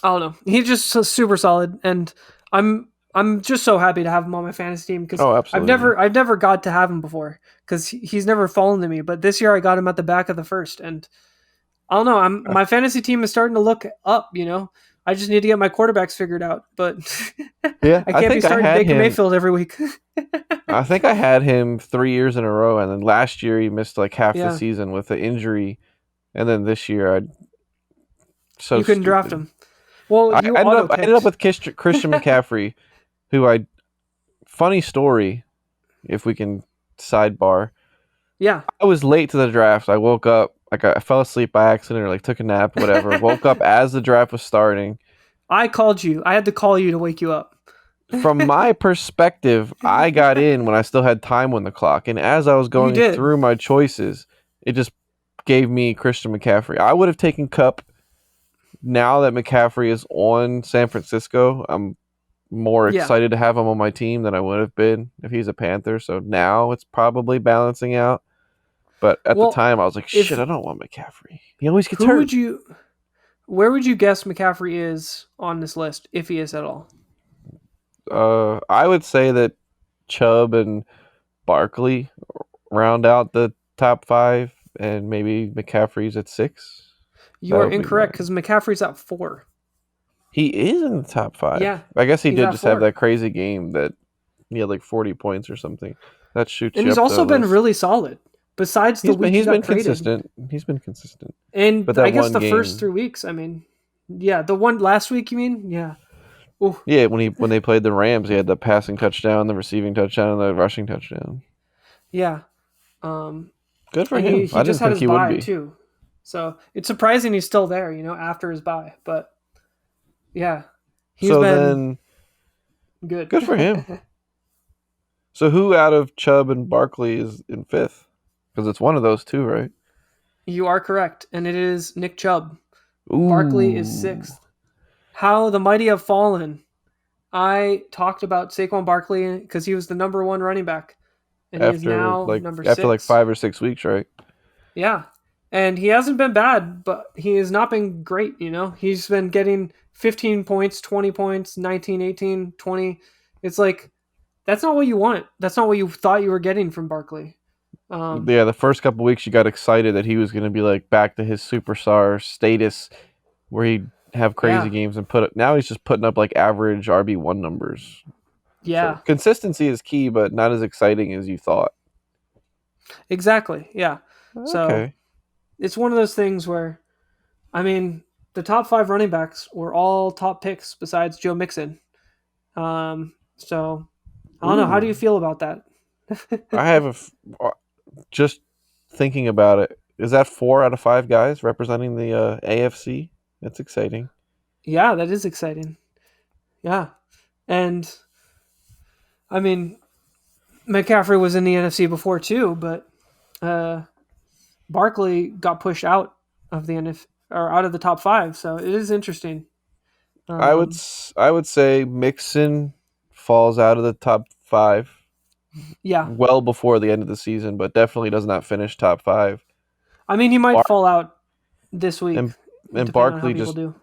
don't know. He's just super solid, and I'm just so happy to have him on my fantasy team because Oh, I've absolutely. never got to have him before because he's never fallen to me. But this year I got him at the back of the first, and I don't know. My fantasy team is starting to look up. You know, I just need to get my quarterbacks figured out, but Yeah, I can't be starting Baker Mayfield every week. I think I had him 3 years in a row, and then last year he missed like half the Yeah, season with the injury, and then this year I so you couldn't draft stupid. him. Well, I you ended up auto I ended up picked. with Christian McCaffrey, who I funny story, if we can sidebar. Yeah. I was late to the draft. I woke up like I fell asleep by accident or like took a nap, whatever. Woke up as the draft was starting. I called you. I had to call you to wake you up. From my perspective, I got in when I still had time on the clock, and as I was You going did. through my choices, it just gave me Christian McCaffrey. I would have taken Cup. Now that McCaffrey is on San Francisco, more Yeah. excited to have him on my team than I would have been if he's a Panther. So now it's probably balancing out. But at the Well, time, I was like, shit, if I don't want McCaffrey. He always gets who hurt. would you where would you guess McCaffrey is on this list if he is at all? I would say that Chubb and Barkley round out the top 5, and maybe McCaffrey's at 6. You That are would be my. incorrect because McCaffrey's at 4. He is in the top 5. Yeah, I guess he he's did at just have 4. that crazy game that he had like 40 points or something. That shoots And you he's up the also been list. really solid. Besides the week he He's got been traded. consistent. He's been consistent. And But I that guess one the first game, 3 weeks, I mean, yeah, the one last week, you mean? Yeah. Ooh, yeah, when they played the Rams, he had the passing touchdown, the receiving touchdown, and the rushing touchdown. yeah. Um, Good for and him. he I just didn't had think his he would bye be. too. So it's surprising he's still there, after his bye. But yeah, he's So been then, good. good for him. So who out of Chubb and Barkley is in 5th? Because it's one of those two, right? You are correct. And it is Nick Chubb. Barkley is Ooh. 6th. How the mighty have fallen. I talked about Saquon Barkley because he was the number 1 running back. And he is After now like number after like 6. 5 or 6 weeks, right? Yeah. And he hasn't been bad, but he has not been great, He's been getting 15 points, 20 points, 19, 18, 20. It's like, that's not what you want. That's not what you thought you were getting from Barkley. Yeah, the first couple weeks you got excited that he was going to be like back to his superstar status where he'd have crazy Yeah. games and put up. Now he's just putting up like average RB1 numbers. So Yeah. consistency is key, but not as exciting as you thought. Exactly. Yeah. So Okay. it's one of those things where, I mean, the top 5 running backs were all top picks besides Joe Mixon. So I don't know. How do you Ooh. feel about that? I have just thinking about it. Is that 4 out of 5 guys representing the AFC? That's exciting. Yeah, that is exciting. Yeah. And I mean, McCaffrey was in the NFC before too, but uh, Barkley got pushed out of the NFC or out of the top 5, so it is interesting. Um, I would say Mixon falls out of the top 5 yeah, well before the end of the season, but definitely does not finish top 5. I mean he might Bar- fall out this week, and depending on how Barkley people just do.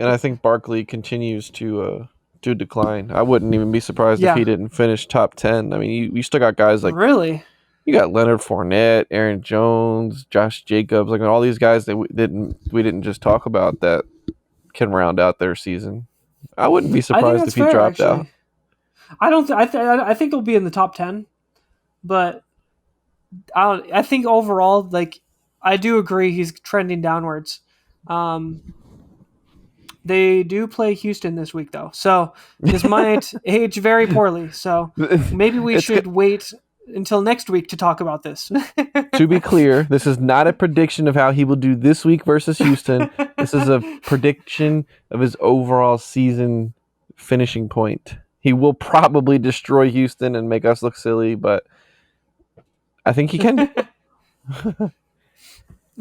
I think Barkley continues to decline. I wouldn't even be surprised if Yeah, he didn't finish top 10. I mean, you still got guys like really. you got Leonard Fournette, Aaron Jones, Josh Jacobs, like all these guys that we didn't just talk about that can round out their season. I wouldn't be I think surprised that's if he fair. dropped out. Actually, I don't. I think he'll be in the top 10, but I think overall, like, I do agree he's trending downwards. Um, They do play Houston this week, though, so this might age very poorly. So maybe we It's should wait until next week to talk about this. To be clear, this is not a prediction of how he will do this week versus Houston. This is a prediction of his overall season finishing point. He will probably destroy Houston and make us look silly, but I think he can do it.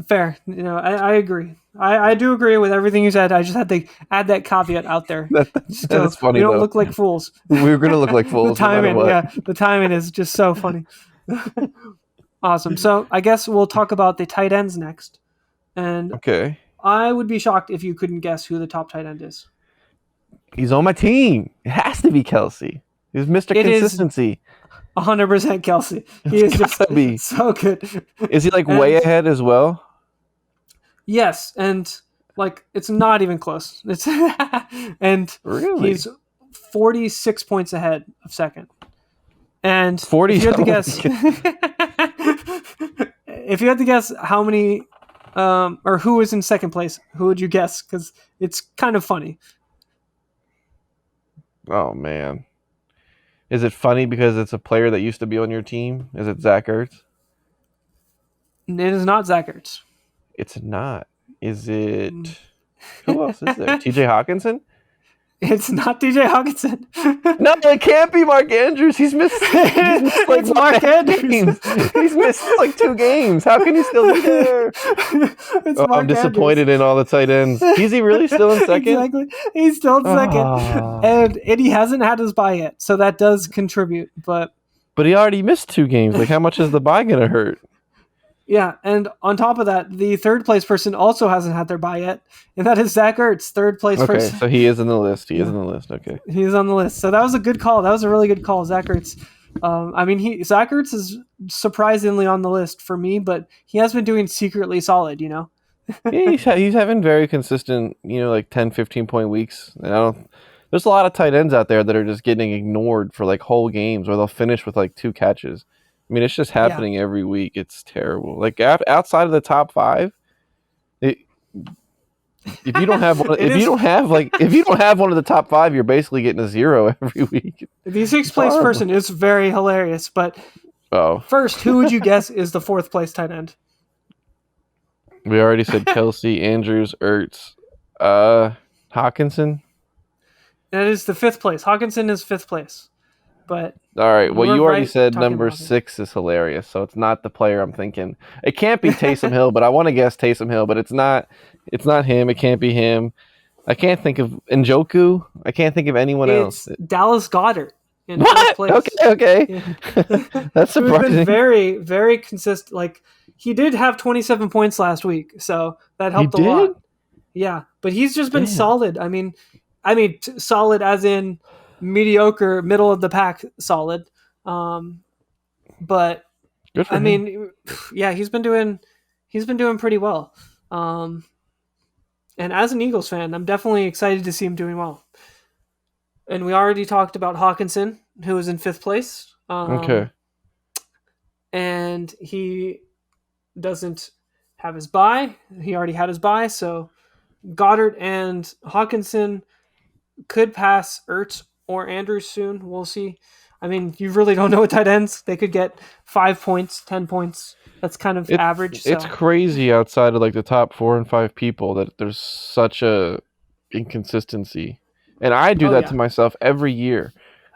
Fair, I agree. I do agree with everything you said. I just had to add that caveat out there, That so is we funny don't though. look like fools. We're gonna look like The fools no matter timing, what. yeah, the timing is just so funny. Awesome. So I guess we'll talk about the tight ends next, and Okay. I would be shocked if you couldn't guess who the top tight end is. He's on my team. It has to be Kelsey. He's Mr. It is Consistency. 100% Kelsey. He is It's just gotta be. so good. Is he like And way ahead as well? yes, and like it's not even close. It's and Really? he's 46 points ahead of second. And 40. if you had to guess, if you had to guess how many, or who is in second place, who would you guess? Because it's kind of funny. Oh man. Is it funny because it's a player that used to be on your team? Is it Zach Ertz? It is not Zach Ertz. It's not. Is it? Who else is there? T.J. Hawkinson? It's not DJ Hawkinson. No, it can't be Mark Andrews. He's missed like It's Mark games. Andrews. He's missed like 2 games. How can he still be there? It's Oh, I'm Mark disappointed Andrews. in all the tight ends. Is he really still in second? Exactly. He's still in second. Ah. And he hasn't had his bye yet, so that does contribute. But he already missed 2 games. Like, how much is the bye going to hurt? yeah, and on top of that, the third place person also hasn't had their bye yet, and that is Zach Ertz, third place Okay, person. so he is in the list. He is in the list. Okay. He's on the list. So that was a good call. That was a really good call, Zach Ertz. Zach Ertz is surprisingly on the list for me, but he has been doing secretly solid, Yeah, he's having very consistent, like 10, 15-point weeks. And there's a lot of tight ends out there that are just getting ignored for like whole games, or they'll finish with like 2 catches. I mean, it's just happening every week. It's terrible. Like outside of the top 5, if you don't have one, if you don't have one of the top 5, you're basically getting a 0 every week. The 6th place person is very hilarious, but first, who would you guess is the 4th place tight end? We already said Kelsey, Andrews, Ertz, Hawkinson. That is the 5th place. Hawkinson is 5th place. But all right, well, you already said talking number about him. 6 is hilarious, so it's not the player I'm thinking. It can't be Taysom Hill, but I want to guess Taysom Hill, but it's not him. It can't be him. I can't think of Njoku. I can't think of anyone else. It's Dallas Goedert in What? 4th place. Okay. Yeah. That's surprising. He's been very, very consistent. Like, he did have 27 points last week, so that helped a lot. Yeah, but he's just been solid. I mean, solid as in mediocre, middle of the pack solid. But good for him. Yeah, he's been doing pretty well. And as an Eagles fan, I'm definitely excited to see him doing well. And we already talked about Hawkinson, who was in 5th place. Okay. And he doesn't have his bye. He already had his bye, so Goddard and Hawkinson could pass Ertz or Andrews soon. We'll see. I mean, you really don't know what tight ends. They could get 5 points, 10 points. That's kind of average. So. It's crazy outside of like the top 4 and 5 people that there's such a inconsistency. And I do that to myself every year.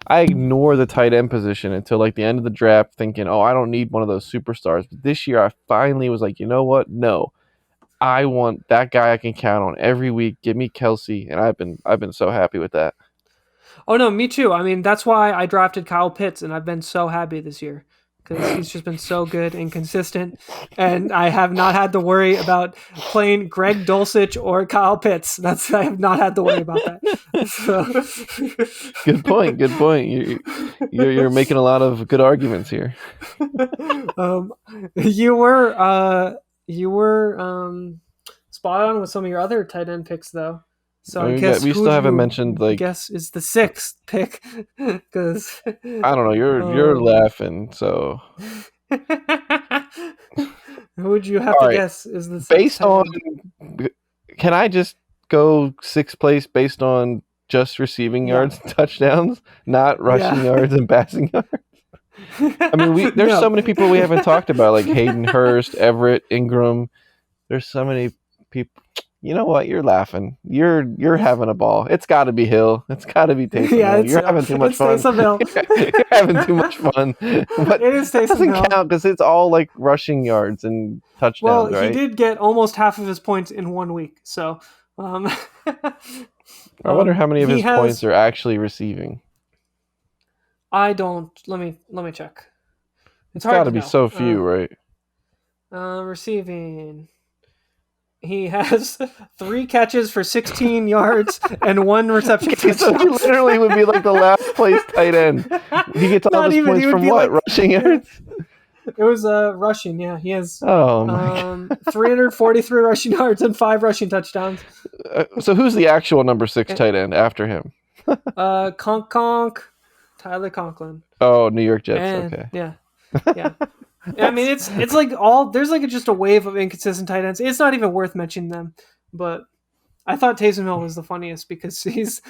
I ignore the tight end position until like the end of the draft thinking, I don't need one of those superstars. But this year I finally was like, you know what? No. I want that guy I can count on every week. Give me Kelsey, and I've been so happy with that. Oh no, me too. I mean, that's why I drafted Kyle Pitts, and I've been so happy this year because he's just been so good and consistent, and I have not had to worry about playing Greg Dulcich or Kyle Pitts. I have not had to worry about that. So. Good point. You're making a lot of good arguments here. You were spot on with some of your other tight end picks, though. So I guess we still haven't mentioned like. I guess is the 6th pick because I don't know. You're laughing. So who would you have to guess is the 6th based on? Can I just go 6th place based on just receiving yards and touchdowns, not rushing yards and passing yards? I mean, there's so many people we haven't talked about, like Hayden Hurst, Everett, Ingram. There's so many people. You know what? You're laughing. You're having a ball. It's got to be Hill. It's got to be Taysom Hill. You're having too much fun. You're having too much fun. But it is Taysom Hill. Doesn't count because it's all like rushing yards and touchdowns. Well, right? He did get almost half of his points in 1 week. So, I wonder how many of his points are actually receiving. I don't. Let me check. It's got to be so few, right? Receiving. He has 3 catches for 16 yards and 1 reception touchdown. So he literally would be like the last place tight end. He gets all his points from what? Rushing yards? It was rushing, yeah. He has 343 rushing yards and 5 rushing touchdowns. So who's the actual number 6 tight end after him? Tyler Conklin. Oh, New York Jets. Okay. Yeah. I mean, it's like there's like just a wave of inconsistent tight ends. It's not even worth mentioning them, but I thought Taysom Hill was the funniest because he's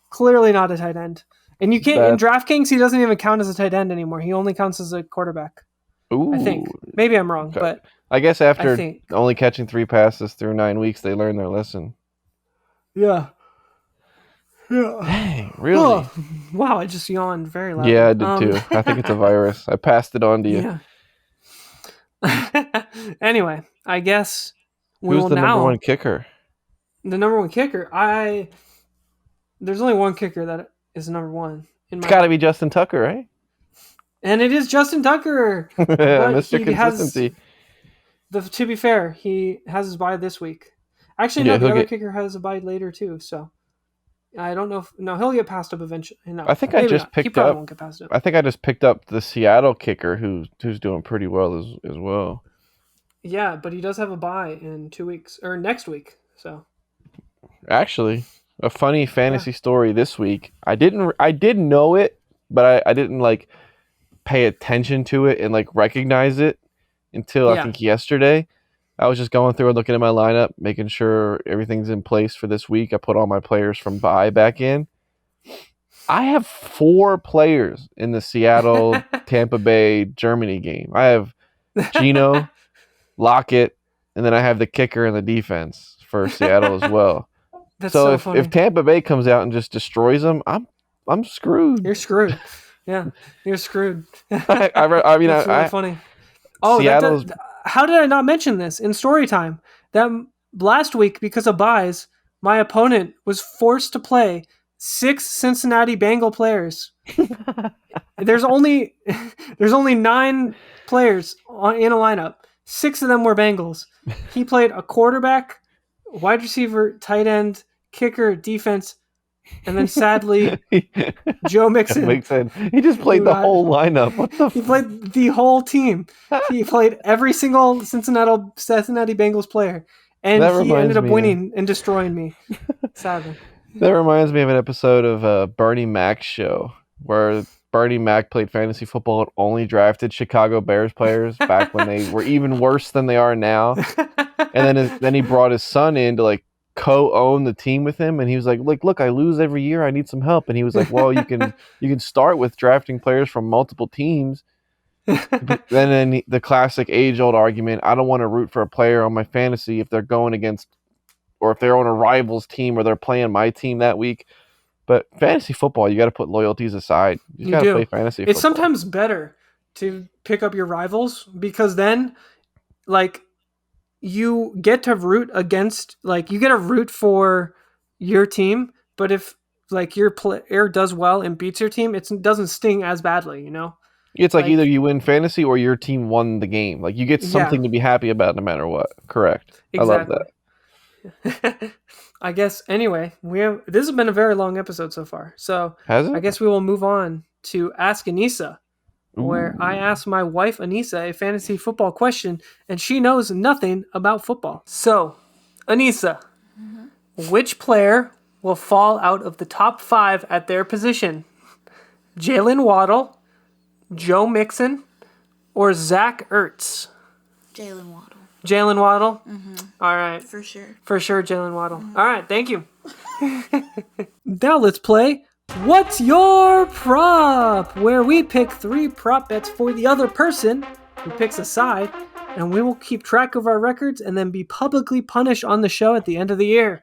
clearly not a tight end. And you can't in DraftKings, he doesn't even count as a tight end anymore. He only counts as a quarterback. Ooh. I think. Maybe I'm wrong, but I guess after only catching 3 passes through 9 weeks, they learned their lesson. Yeah. Dang, really? Oh, wow, I just yawned very loudly. Yeah, I did too. I think it's a virus. I passed it on to you. Yeah. Anyway, I guess we Who's will the number one now kicker? the number one kicker. There's only one kicker that is number one in It's my got to book. be Justin Tucker, right? And it is Justin Tucker. But Mr. he has Consistency. to be fair, he has his bye this week. Actually, Yeah, no, the he'll other get. kicker has a bye later too. So I don't know if he'll get passed up eventually. No, I think I maybe just not. He picked probably up. won't get passed up. I think I just picked up the Seattle kicker, who's doing pretty well as well. Yeah, but he does have a bye in 2 weeks or next week. So Actually, a funny fantasy story this week. I did know it, but I didn't like pay attention to it and like recognize it until I yeah, think yesterday. I was just going through and looking at my lineup, making sure everything's in place for this week. I put all my players from bye back in. I have 4 players in the Seattle Tampa Bay Germany game. I have Gino, Lockett, and then I have the kicker and the defense for Seattle as well. That's So so if funny. Tampa Bay comes out and just destroys them, I'm screwed. You're screwed. Yeah, you're screwed. I mean, That's really funny. Oh, Seattle's how did I not mention this in story time? That last week, because of buys, my opponent was forced to play 6 Cincinnati Bengal players. There's only 9 players in a lineup. 6 of them were Bengals. He played a quarterback, wide receiver, tight end, kicker, defense, and then sadly Joe Mixon. makes sense. He just played the whole lineup. What the? He played the whole team. He played every single Cincinnati Bengals player, and That he ended up reminds me- winning and destroying me. Sadly, That reminds me of an episode of Bernie Mac's show where Bernie Mac played fantasy football and only drafted Chicago Bears players back when they were even worse than they are now. And then he brought his son in to like co-own the team with him, and he was like, look, I lose every year. I need some help. And he was like, well, you can start with drafting players from multiple teams. Then the classic age-old argument: I don't want to root for a player on my fantasy if they're going against, or if they're on a rival's team, or they're playing my team that week. But fantasy football, you got to put loyalties aside. You got to play fantasy football. It's sometimes better to pick up your rivals because then, like, you get to root against, like, you get to root for your team. But if like your player does well and beats your team, it doesn't sting as badly, you know. It's like either you win fantasy or your team won the game. Like you get something to be happy about no matter what. Correct. Exactly. I love that. I guess anyway, this has been a very long episode so far. So has it? I guess we will move on to Ask Anissa, where I ask my wife Anissa a fantasy football question, and she knows nothing about football. So, Anissa, which player will fall out of the top 5 at their position? Jalen Waddle, Joe Mixon, or Zach Ertz? Jalen Waddle. Jalen Waddle? All right. For sure. For sure, Jalen Waddle. All right, thank you. Now let's play What's Your Prop? Where we pick 3 prop bets for the other person who picks a side, and we will keep track of our records and then be publicly punished on the show at the end of the year.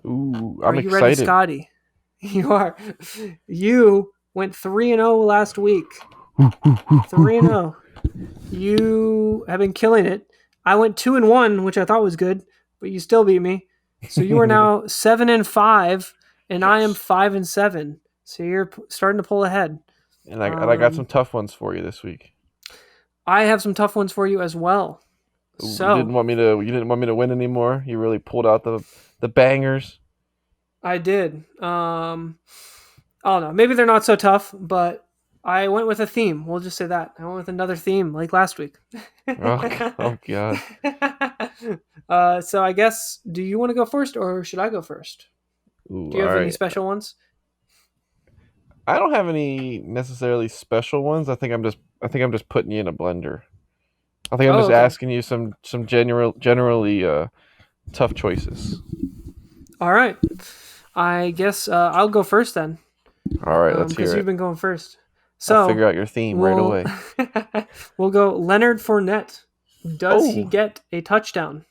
Ooh, Are I'm you excited. ready, Scotty? You are. You went 3-0 last week. 3-0. You have been killing it. I went 2-1, which I thought was good, but you still beat me. So you are now 7-5, and I am 5-7. So you're starting to pull ahead. And I got some tough ones for you this week. I have some tough ones for you as well. Ooh, So you didn't want me to win anymore. You really pulled out the bangers. I did. I don't know. Maybe they're not so tough, but I went with a theme. We'll just say that. I went with another theme like last week. Oh God. So I guess, do you want to go first or should I go first? Ooh, Do you have all any right. special ones? I don't have any necessarily special ones. I think I'm just putting you in a blender. I think I'm just asking you some generally tough choices. All right. I guess I'll go first then. All right, let's hear because it. you've been going first. So I'll figure out your theme right away. We'll go Leonard Fournette. Does he get a touchdown?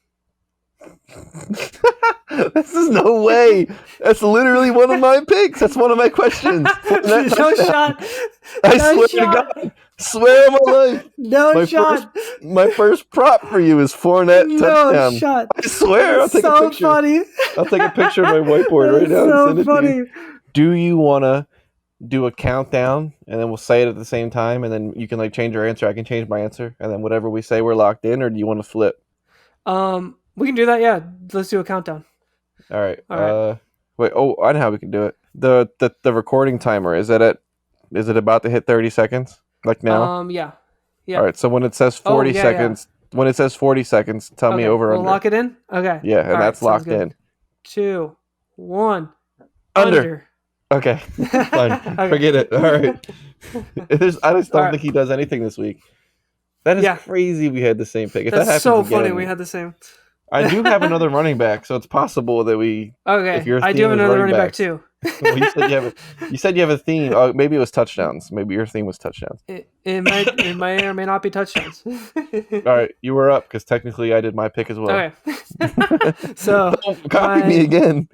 This is no way. That's literally one of my picks. That's one of my questions. No shot. I No swear shot. to God. Swear on my life. No My shot. my first prop for you is Fournette No touchdown. shot. I swear. I'll That's take a so picture. funny. I'll take a picture of my whiteboard That right is now and so send it to funny. you. Do you want to do a countdown and then we'll say it at the same time and then you can like change your answer? I can change my answer and then whatever we say we're locked in, or do you want to flip? We can do that. Yeah, let's do a countdown. All right. All right. Wait. Oh, I know how we can do it. The recording timer, is it about to hit 30 seconds like now? Yeah. All right. So when it says 40 yeah. seconds, when it says 40 seconds, tell me Okay, over we'll under. lock it in. Okay. Yeah, and All right, that's sounds locked good. in. 2, 1. Under. Okay. Fine. Okay. Forget it. All right. I just All don't right. think he does anything this week. That is Yeah. crazy. We had the same pick. If that That's happens so again, funny. We had the same. I do have another running back, so it's possible that we. Okay, If your I do theme have is another running back backs. too. Well, you said you have a theme. Oh, maybe it was touchdowns. Maybe your theme was touchdowns. It may or may not be touchdowns. All right, you were up because technically I did my pick as well. Okay. So Don't copy me again.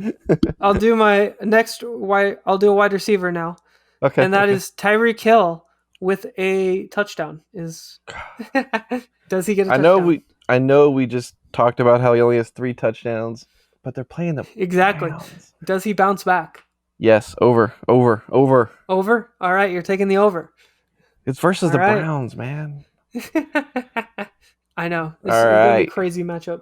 I'll do my next I'll do a wide receiver now, Okay. and that is Tyreek Hill with a touchdown. Does he get a touchdown? I know we just talked about how he only has 3 touchdowns, but they're playing the Exactly. Browns. Does he bounce back? Yes, over. Over? All right, you're taking the over. It's versus All the right. Browns, man. I know. This All is going to be right. a crazy matchup.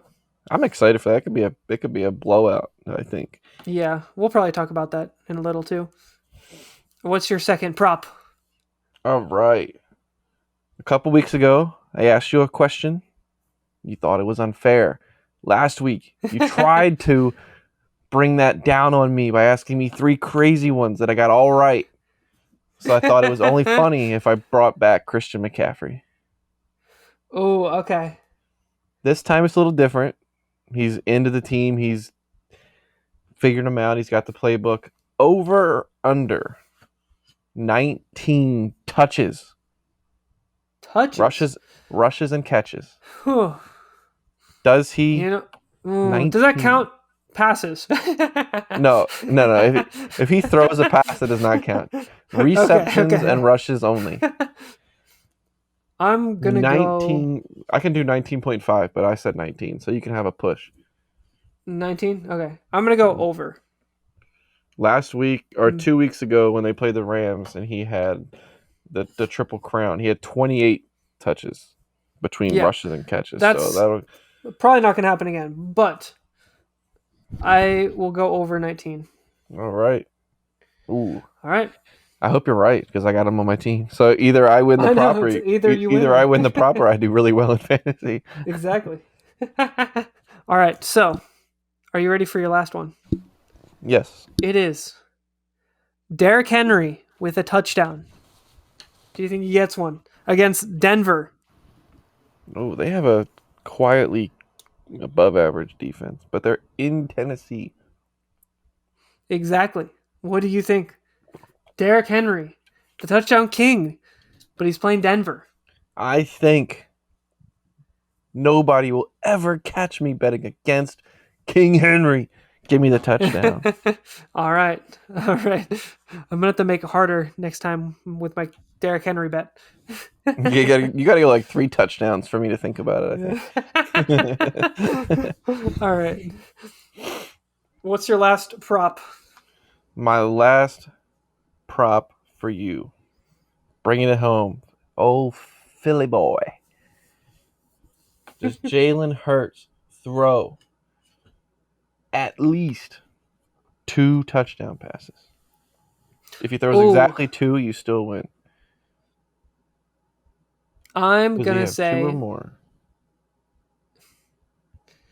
I'm excited for that. It could be a blowout, I think. Yeah, we'll probably talk about that in a little too. What's your second prop? All right. A couple weeks ago, I asked you a question. You thought it was unfair. Last week, you tried to bring that down on me by asking me 3 crazy ones that I got all right. So I thought it was only funny if I brought back Christian McCaffrey. Oh, okay. This time it's a little different. He's into the team. He's figured them out. He's got the playbook. Over, under 19 touches. Rushes and catches. Whew. Does he? Does that count passes? No. If he throws a pass, it does not count. Receptions and rushes only. I'm gonna 19. go. I can do 19.5, but I said 19, so you can have a push. 19. Okay, I'm gonna go over. Last week or 2 weeks ago, when they played the Rams, and he had the triple crown, he had 28 touches between rushes and catches. That's so probably not gonna happen again, but I will go over 19. All right. Ooh. All right. I hope you're right because I got him on my team. So either I win the prop, or either I win the prop, or I do really well in fantasy. Exactly. All right. So, are you ready for your last one? Yes. It is Derrick Henry with a touchdown. Do you think he gets one against Denver? Oh, they have a quietly above average defense, but they're in Tennessee. Exactly. What do you think? Derrick Henry, the touchdown king, but he's playing Denver. I think nobody will ever catch me betting against King Henry. Give me the touchdown. All right. I'm going to have to make it harder next time with my Derrick Henry bet. you gotta go like 3 touchdowns for me to think about it, I think. All right. What's your last prop? My last prop for you. Bringing it home. Oh, Philly boy. Does Jalen Hurts throw at least 2 touchdown passes? If he throws exactly 2, you still win. I'm going to say 2 or more.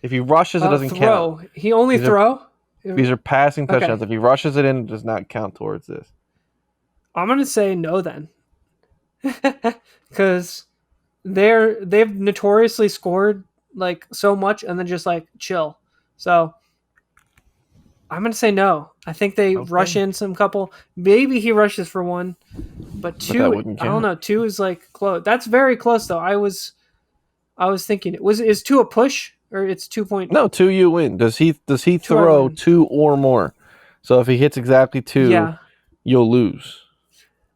If he rushes, it doesn't count. He only throw? These are passing touchdowns. If he rushes it in, it does not count towards this. I'm going to say no then. Because they've notoriously scored like so much and then just like chill. So I'm going to say no. I think they rush in some couple. Maybe he rushes for 1, but 2, I don't know. 2 is like close. That's very close though. I was thinking is 2 a push or it's 2 point No, 2 you win. Does he 2 I throw win. 2 or more? So if he hits exactly 2, Yeah, you'll lose.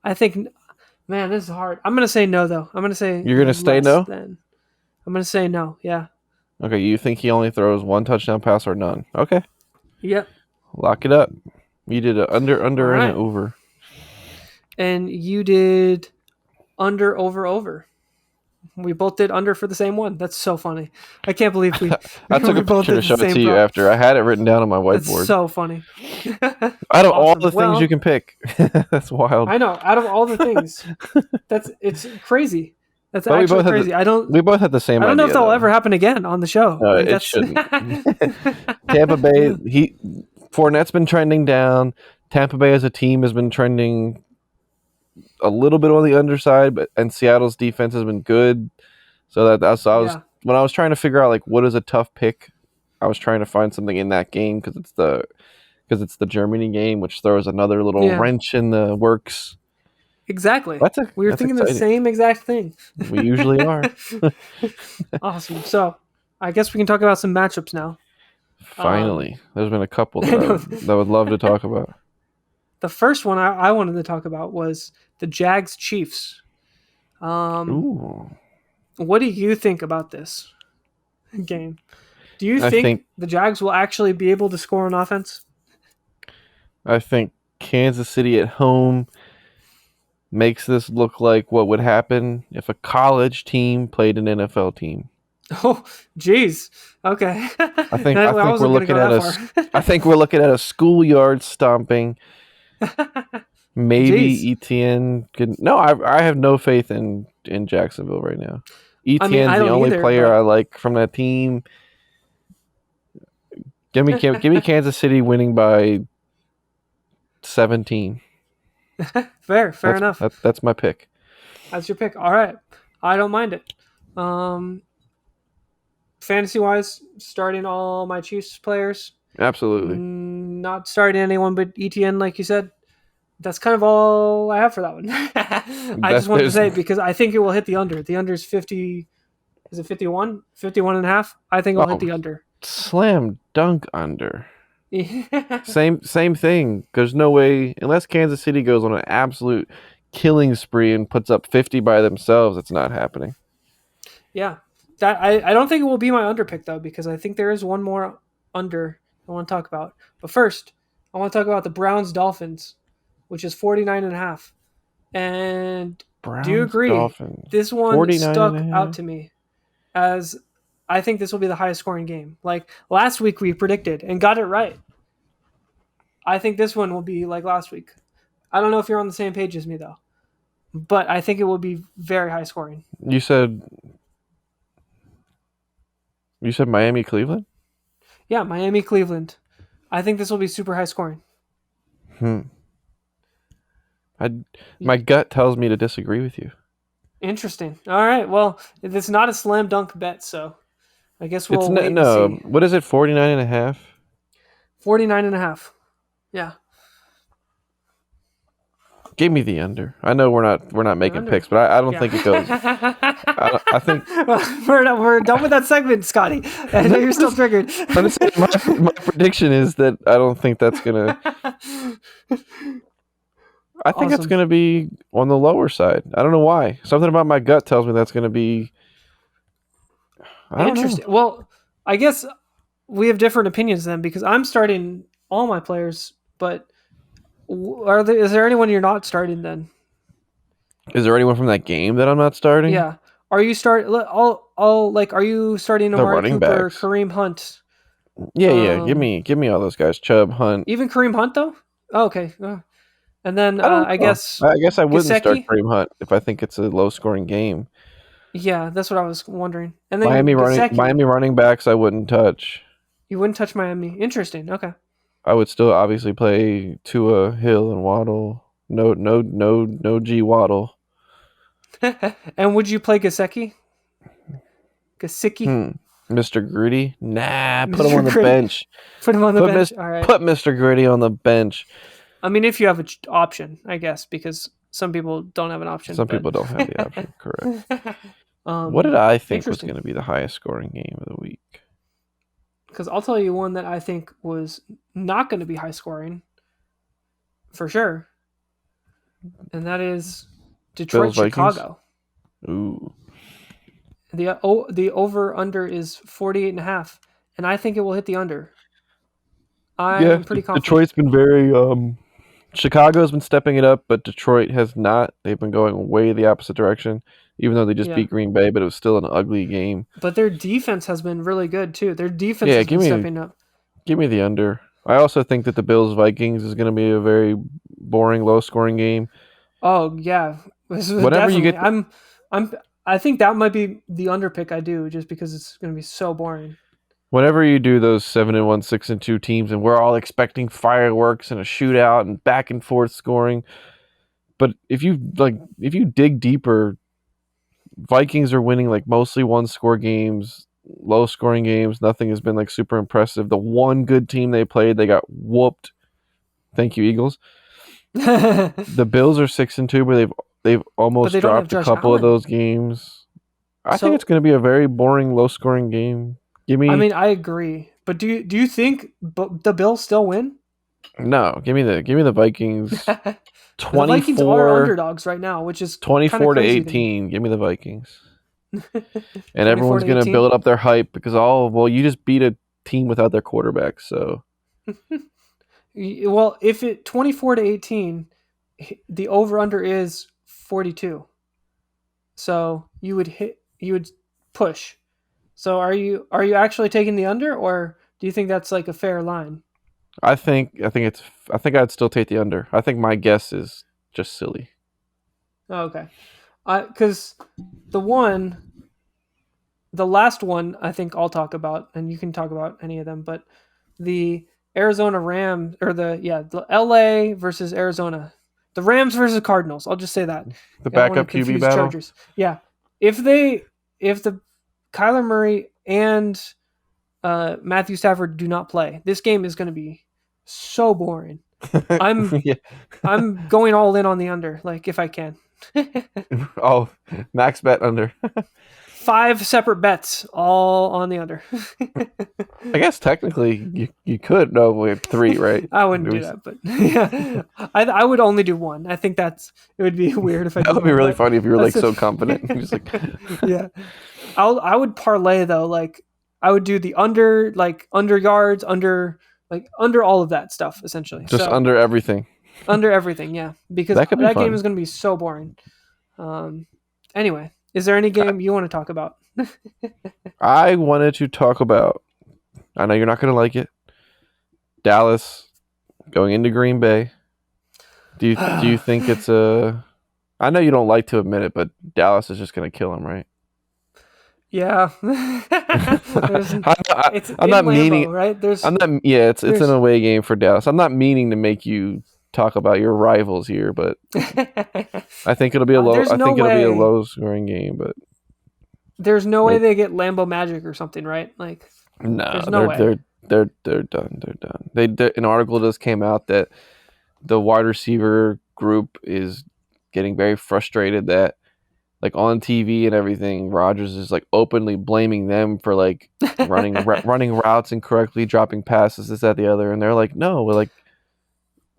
I think. Man, this is hard. I'm gonna say no though. I'm gonna say You're gonna stay less no? than. I'm gonna say no. Yeah. Okay, you think he only throws 1 touchdown pass or none? Okay, Yep. lock it up. You did an All under, and an right. over. And you did under, over, over. We both did under for the same one. That's so funny. I can't believe we I took we a both picture did to the show it same to you prop. after. I had it written down on my That's whiteboard. so funny. Out of all Awesome. the things you can pick, that's wild. I know. Out of all the things, it's crazy. That's But actually crazy. we both had the same I don't know if idea that'll though. ever happen again on the show. Like It that's shouldn't. Tampa Bay, Fournette's been trending down. Tampa Bay as a team has been trending a little bit on the underside, and Seattle's defense has been good. So I was Yeah. when I was trying to figure out like what is a tough pick, I was trying to find something in that game because it's the Germany game, which throws another little Yeah. wrench in the works. Exactly. We were That's thinking the exciting. same exact thing. We usually are. Awesome. So I guess we can talk about some matchups now. Finally, there's been a couple I know. that I would love to talk about. The first one I wanted to talk about was the Jags Chiefs. Ooh, What do you think about this game? Do you I think think the Jags will actually be able to score on offense? I think Kansas City at home makes this look like what would happen if a college team played an NFL team. Oh, geez. Okay. I think I we're wasn't going to looking go at that I think we're looking at a schoolyard stomping. far. Jeez. Maybe ETN could. No, I have no faith in Jacksonville right now. I mean, ETN's I the don't only either, player but I like from that team. Give me Kansas City winning by 17. fair enough. That's my pick. That's your pick. All right. I don't mind it. Fantasy wise, starting all my Chiefs players, Absolutely. not starting anyone but ETN, like you said. That's kind of all I have for that one. I just wanted to say it because I think it will hit the under. The under is 50. Is it 51? 51 and a half? I think it'll hit the under. Slam dunk under. Yeah. Same thing. There's no way unless Kansas City goes on an absolute killing spree and puts up 50 by themselves, it's not happening. Yeah. That I don't think it will be my under pick though, because I think there is one more under I want to talk about. But first, I want to talk about the Browns Dolphins, which is 49 and a half. And Browns, do you agree? Dolphins, This one 49 stuck and a out half. to me as I think this will be the highest scoring game. Like last week we predicted and got it right. I think this one will be like last week. I don't know if you're on the same page as me though, but I think it will be very high scoring. You said Miami, Cleveland? Yeah, Miami, Cleveland. I think this will be super high scoring. My gut tells me to disagree with you. Interesting. All right. Well, it's not a slam dunk bet, so I guess we'll wait and no. see. What is it? 49 and a half? 49 and a half. Yeah. Give me the under. I know we're not making under. picks, but I don't Yeah. think it goes. I think we're done with that segment, Scotty. I know you're still triggered. I'm just saying my prediction is that I don't think that's gonna. I think it's Awesome. gonna be on the lower side. I don't know why. Something about my gut tells me that's gonna be. I don't Interesting. know. Well, I guess we have different opinions then because I'm starting all my players, but is there anyone you're not starting then? Is there anyone from that game that I'm not starting? Yeah. Are you are you starting The Amari running Cooper, backs. Kareem Hunt? Yeah. Give me all those guys. Chubb, Hunt. Even Kareem Hunt though? Oh, okay. And then I don't know. I guess I guess I wouldn't start Gesicki? Kareem Hunt if I think it's a low scoring game. Yeah, that's what I was wondering. And then Miami Gesicki, running backs I wouldn't touch. you wouldn't touch Miami. Interesting. Okay. I would still obviously play Tua, Hill, and Waddle. No G Waddle. And would you play Gesicki? Gesicki? Mr. Gritty? Nah, put Mr. him on the Gritty. bench. Put him on the bench. All right. Put Mr. Gritty on the bench. I mean, if you have an option, I guess, because some people don't have an option. Some people don't have the option. Correct. Correct. What did I think was interesting. going to be the highest scoring game of the week? Because I'll tell you one that I think was not going to be high scoring for sure, and that is Detroit Bills Vikings. Chicago. Ooh. The over under is 48 and a half, and I think it will hit the under. I Yeah, am pretty confident. Detroit's been very Chicago's been stepping it up, but Detroit has not. They've been going way the opposite direction, even though they just Yeah. beat Green Bay, but it was still an ugly game. But their defense has been really good too. Their defense Yeah, has been stepping up. give me the under. I also think that the Bills Vikings is going to be a very boring, low scoring game. Oh yeah, Whenever you definitely. get I'm. I think that might be the under pick I do, just because it's going to be so boring. whenever you do those 7-1, 6-2 teams, and we're all expecting fireworks and a shootout and back and forth scoring, but if you dig deeper, Vikings are winning like mostly one score games, low scoring games. Nothing has been like super impressive. The one good team they played, they got whooped. Thank you, Eagles. But The Bills are 6-2, but they've almost they don't have dropped a Josh couple of Allen. those games. I think it's So going to be a very boring, low scoring game. Give I me mean, I agree. But do you think the Bills still win? no, give me the Vikings The Vikings are 24 underdogs right now, which is kind of 24 to crazy to me. 18. Give me the Vikings. And 24 everyone's to going to 18. build up their hype because you just beat a team without their quarterback, so Well, if it 24 to 18, the over under is 42. So you would push. So are you actually taking the under, or do you think that's like a fair line? I think I'd still take the under. I think my guess is just silly. Oh, okay. Cuz the one the last one I think I'll talk about, and you can talk about any of them, but the Arizona Rams, or the LA versus Arizona. The Rams versus Cardinals. I'll just say that. The I don't want to backup QB confuse battle. Chargers. Yeah. If the Kyler Murray and Matthew Stafford do not play, this game is going to be so boring. I'm Yeah. I'm going all in on the under, like if I can. Oh, max bet under. 5 separate bets, all on the under. I guess technically you could. No, we have 3, right? I wouldn't do that, but yeah, I would only do one. I think it would be weird if I That did would be one, really but funny if you were like that's so confident. You're just like yeah. I would parlay though, like I would do the under, like under yards, under all of that stuff essentially. just So under everything. under everything, yeah, because That could be that game fun. is going to be so boring. Anyway, is there any game you want to talk about? I wanted to talk about. I know you're not going to like it. Dallas going into Green Bay. Do you think it's a? I know you don't like to admit it, but Dallas is just going to kill him, right? Yeah, it's I'm in not Lambeau, meaning. right? I'm not. Yeah, it's an There's away game for Dallas. I'm not meaning to make you talk about your rivals here, but I think it'll be a low. there's I no think it'll be a way. low scoring game, but There's no way maybe, they get Lambo Magic or something, right? Like, no, there's no way. they're done. They're done. An article just came out that the wide receiver group is getting very frustrated that like on TV and everything, Rodgers is like openly blaming them for like running routes incorrectly, dropping passes, this, that, the other, and they're like, no, we're like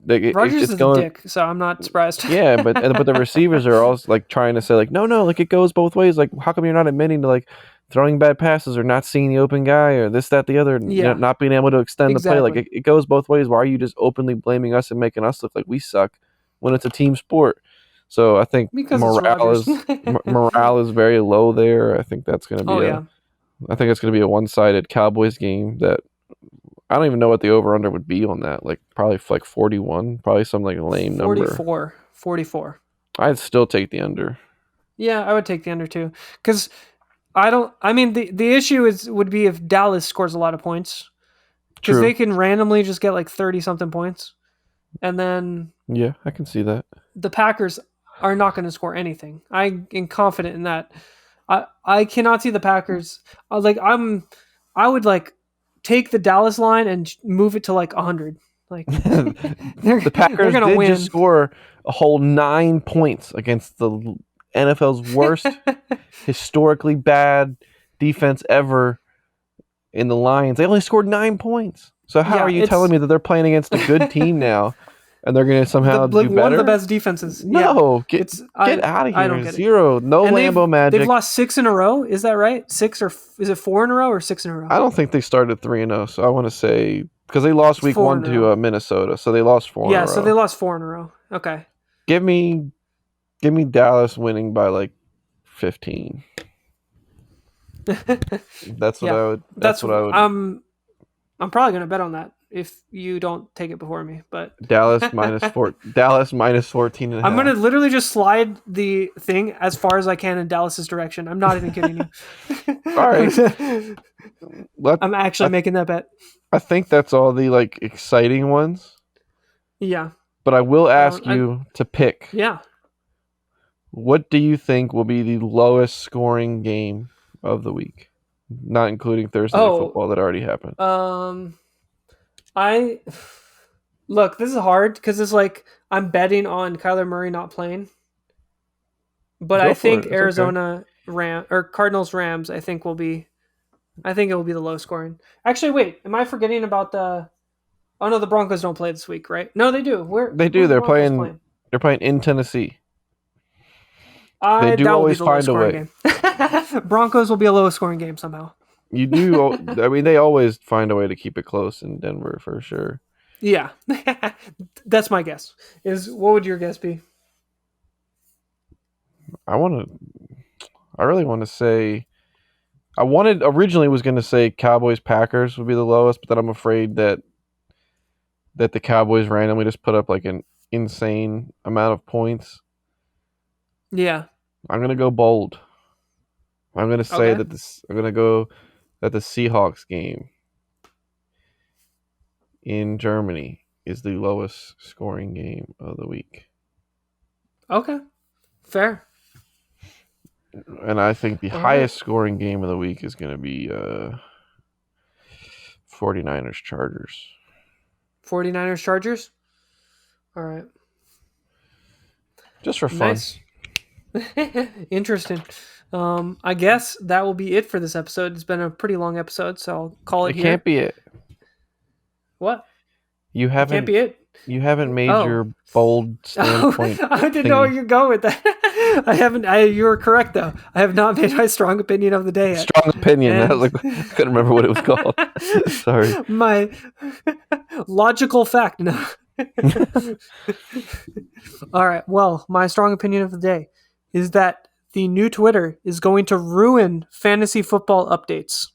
Rogers it's is a going. dick, so I'm not surprised. Yeah, but the receivers are also like trying to say like no, like it goes both ways. Like how come you're not admitting to like throwing bad passes or not seeing the open guy or this, that, the other, Yeah, not being able to extend the play? Like exactly. it goes both ways. Why are you just openly blaming us and making us look like we suck when it's a team sport? So I think Because it's Rogers. morale is very low there. I think that's going to Oh be yeah, a one-sided Cowboys game that I don't even know what the over/under would be on that. Like probably like 41, probably some like lame number. 44, 44. I'd still take the under. Yeah, I would take the under too, because I don't. I mean, the issue would be if Dallas scores a lot of points, because True. they can randomly just get like 30 something points, and then Yeah, I can see that. the Packers are not going to score anything. I am confident in that. I cannot see the Packers. I would like take the Dallas line and move it to like 100. Like The they're Packers gonna did just win. score a whole 9 points against the NFL's worst, historically bad defense ever. in the Lions. They only scored 9 points. So how Yeah, are you it's telling me that they're playing against a good team now, and they're going to somehow do one of the better? best defenses. Yeah, No, it's get out of I don't here. get it. 0. No And Lambo they've magic. lost 6 in a row. Is that right? 6 or is it 4 in a row or 6 in a row? I don't think they started 3-0. So I want to say because they lost It's week 4 1 in a row. to Minnesota, so they lost 4 in a Yeah, so they row. lost 4 in a row. Okay. Give me Dallas winning by like 15. That's what Yeah, I would. That's what I would. I'm probably gonna bet on that if you don't take it before me. But Dallas minus 4. Dallas minus 14 and a I'm gonna half. literally just slide the thing as far as I can in Dallas's direction. I'm not even kidding you. All right. I'm actually making that bet. I think that's all the like exciting ones. Yeah. But I will ask you to pick. Yeah. What do you think will be the lowest scoring game of the week? Not including Thursday Night Football that already happened. I look. This is hard because it's like I'm betting on Kyler Murray not playing, but I think Arizona Cardinals Rams. I think it will be the low scoring. Actually, wait. Am I forgetting about the? Oh no, the Broncos don't play this week, right? No, they do. They do. They're playing. They're playing in Tennessee. They do always find a way. Game. Broncos will be a low scoring game somehow. You do. I mean, they always find a way to keep it close in Denver for sure. Yeah, that's my guess. What would your guess be? I really want to say. Originally was going to say Cowboys Packers would be the lowest, but then I'm afraid that the Cowboys randomly just put up like an insane amount of points. Yeah. I'm going to go bold. I'm going to say that the Seahawks game in Germany is the lowest scoring game of the week. Okay. Fair. And I think the highest scoring game of the week is going to be 49ers Chargers. 49ers Chargers? All right. Just for fun. Nice. Interesting. I guess that will be it for this episode. It's been a pretty long episode, so I'll call it here. It can't be it. What? You haven't. It can't be it. You haven't made your bold standpoint. I didn't know where you're going with that. I haven't. You were correct though. I have not made my strong opinion of the day yet. Strong opinion. I couldn't remember what it was called. Sorry. My logical fact. No. All right. Well, my strong opinion of the day is that the new Twitter is going to ruin fantasy football updates.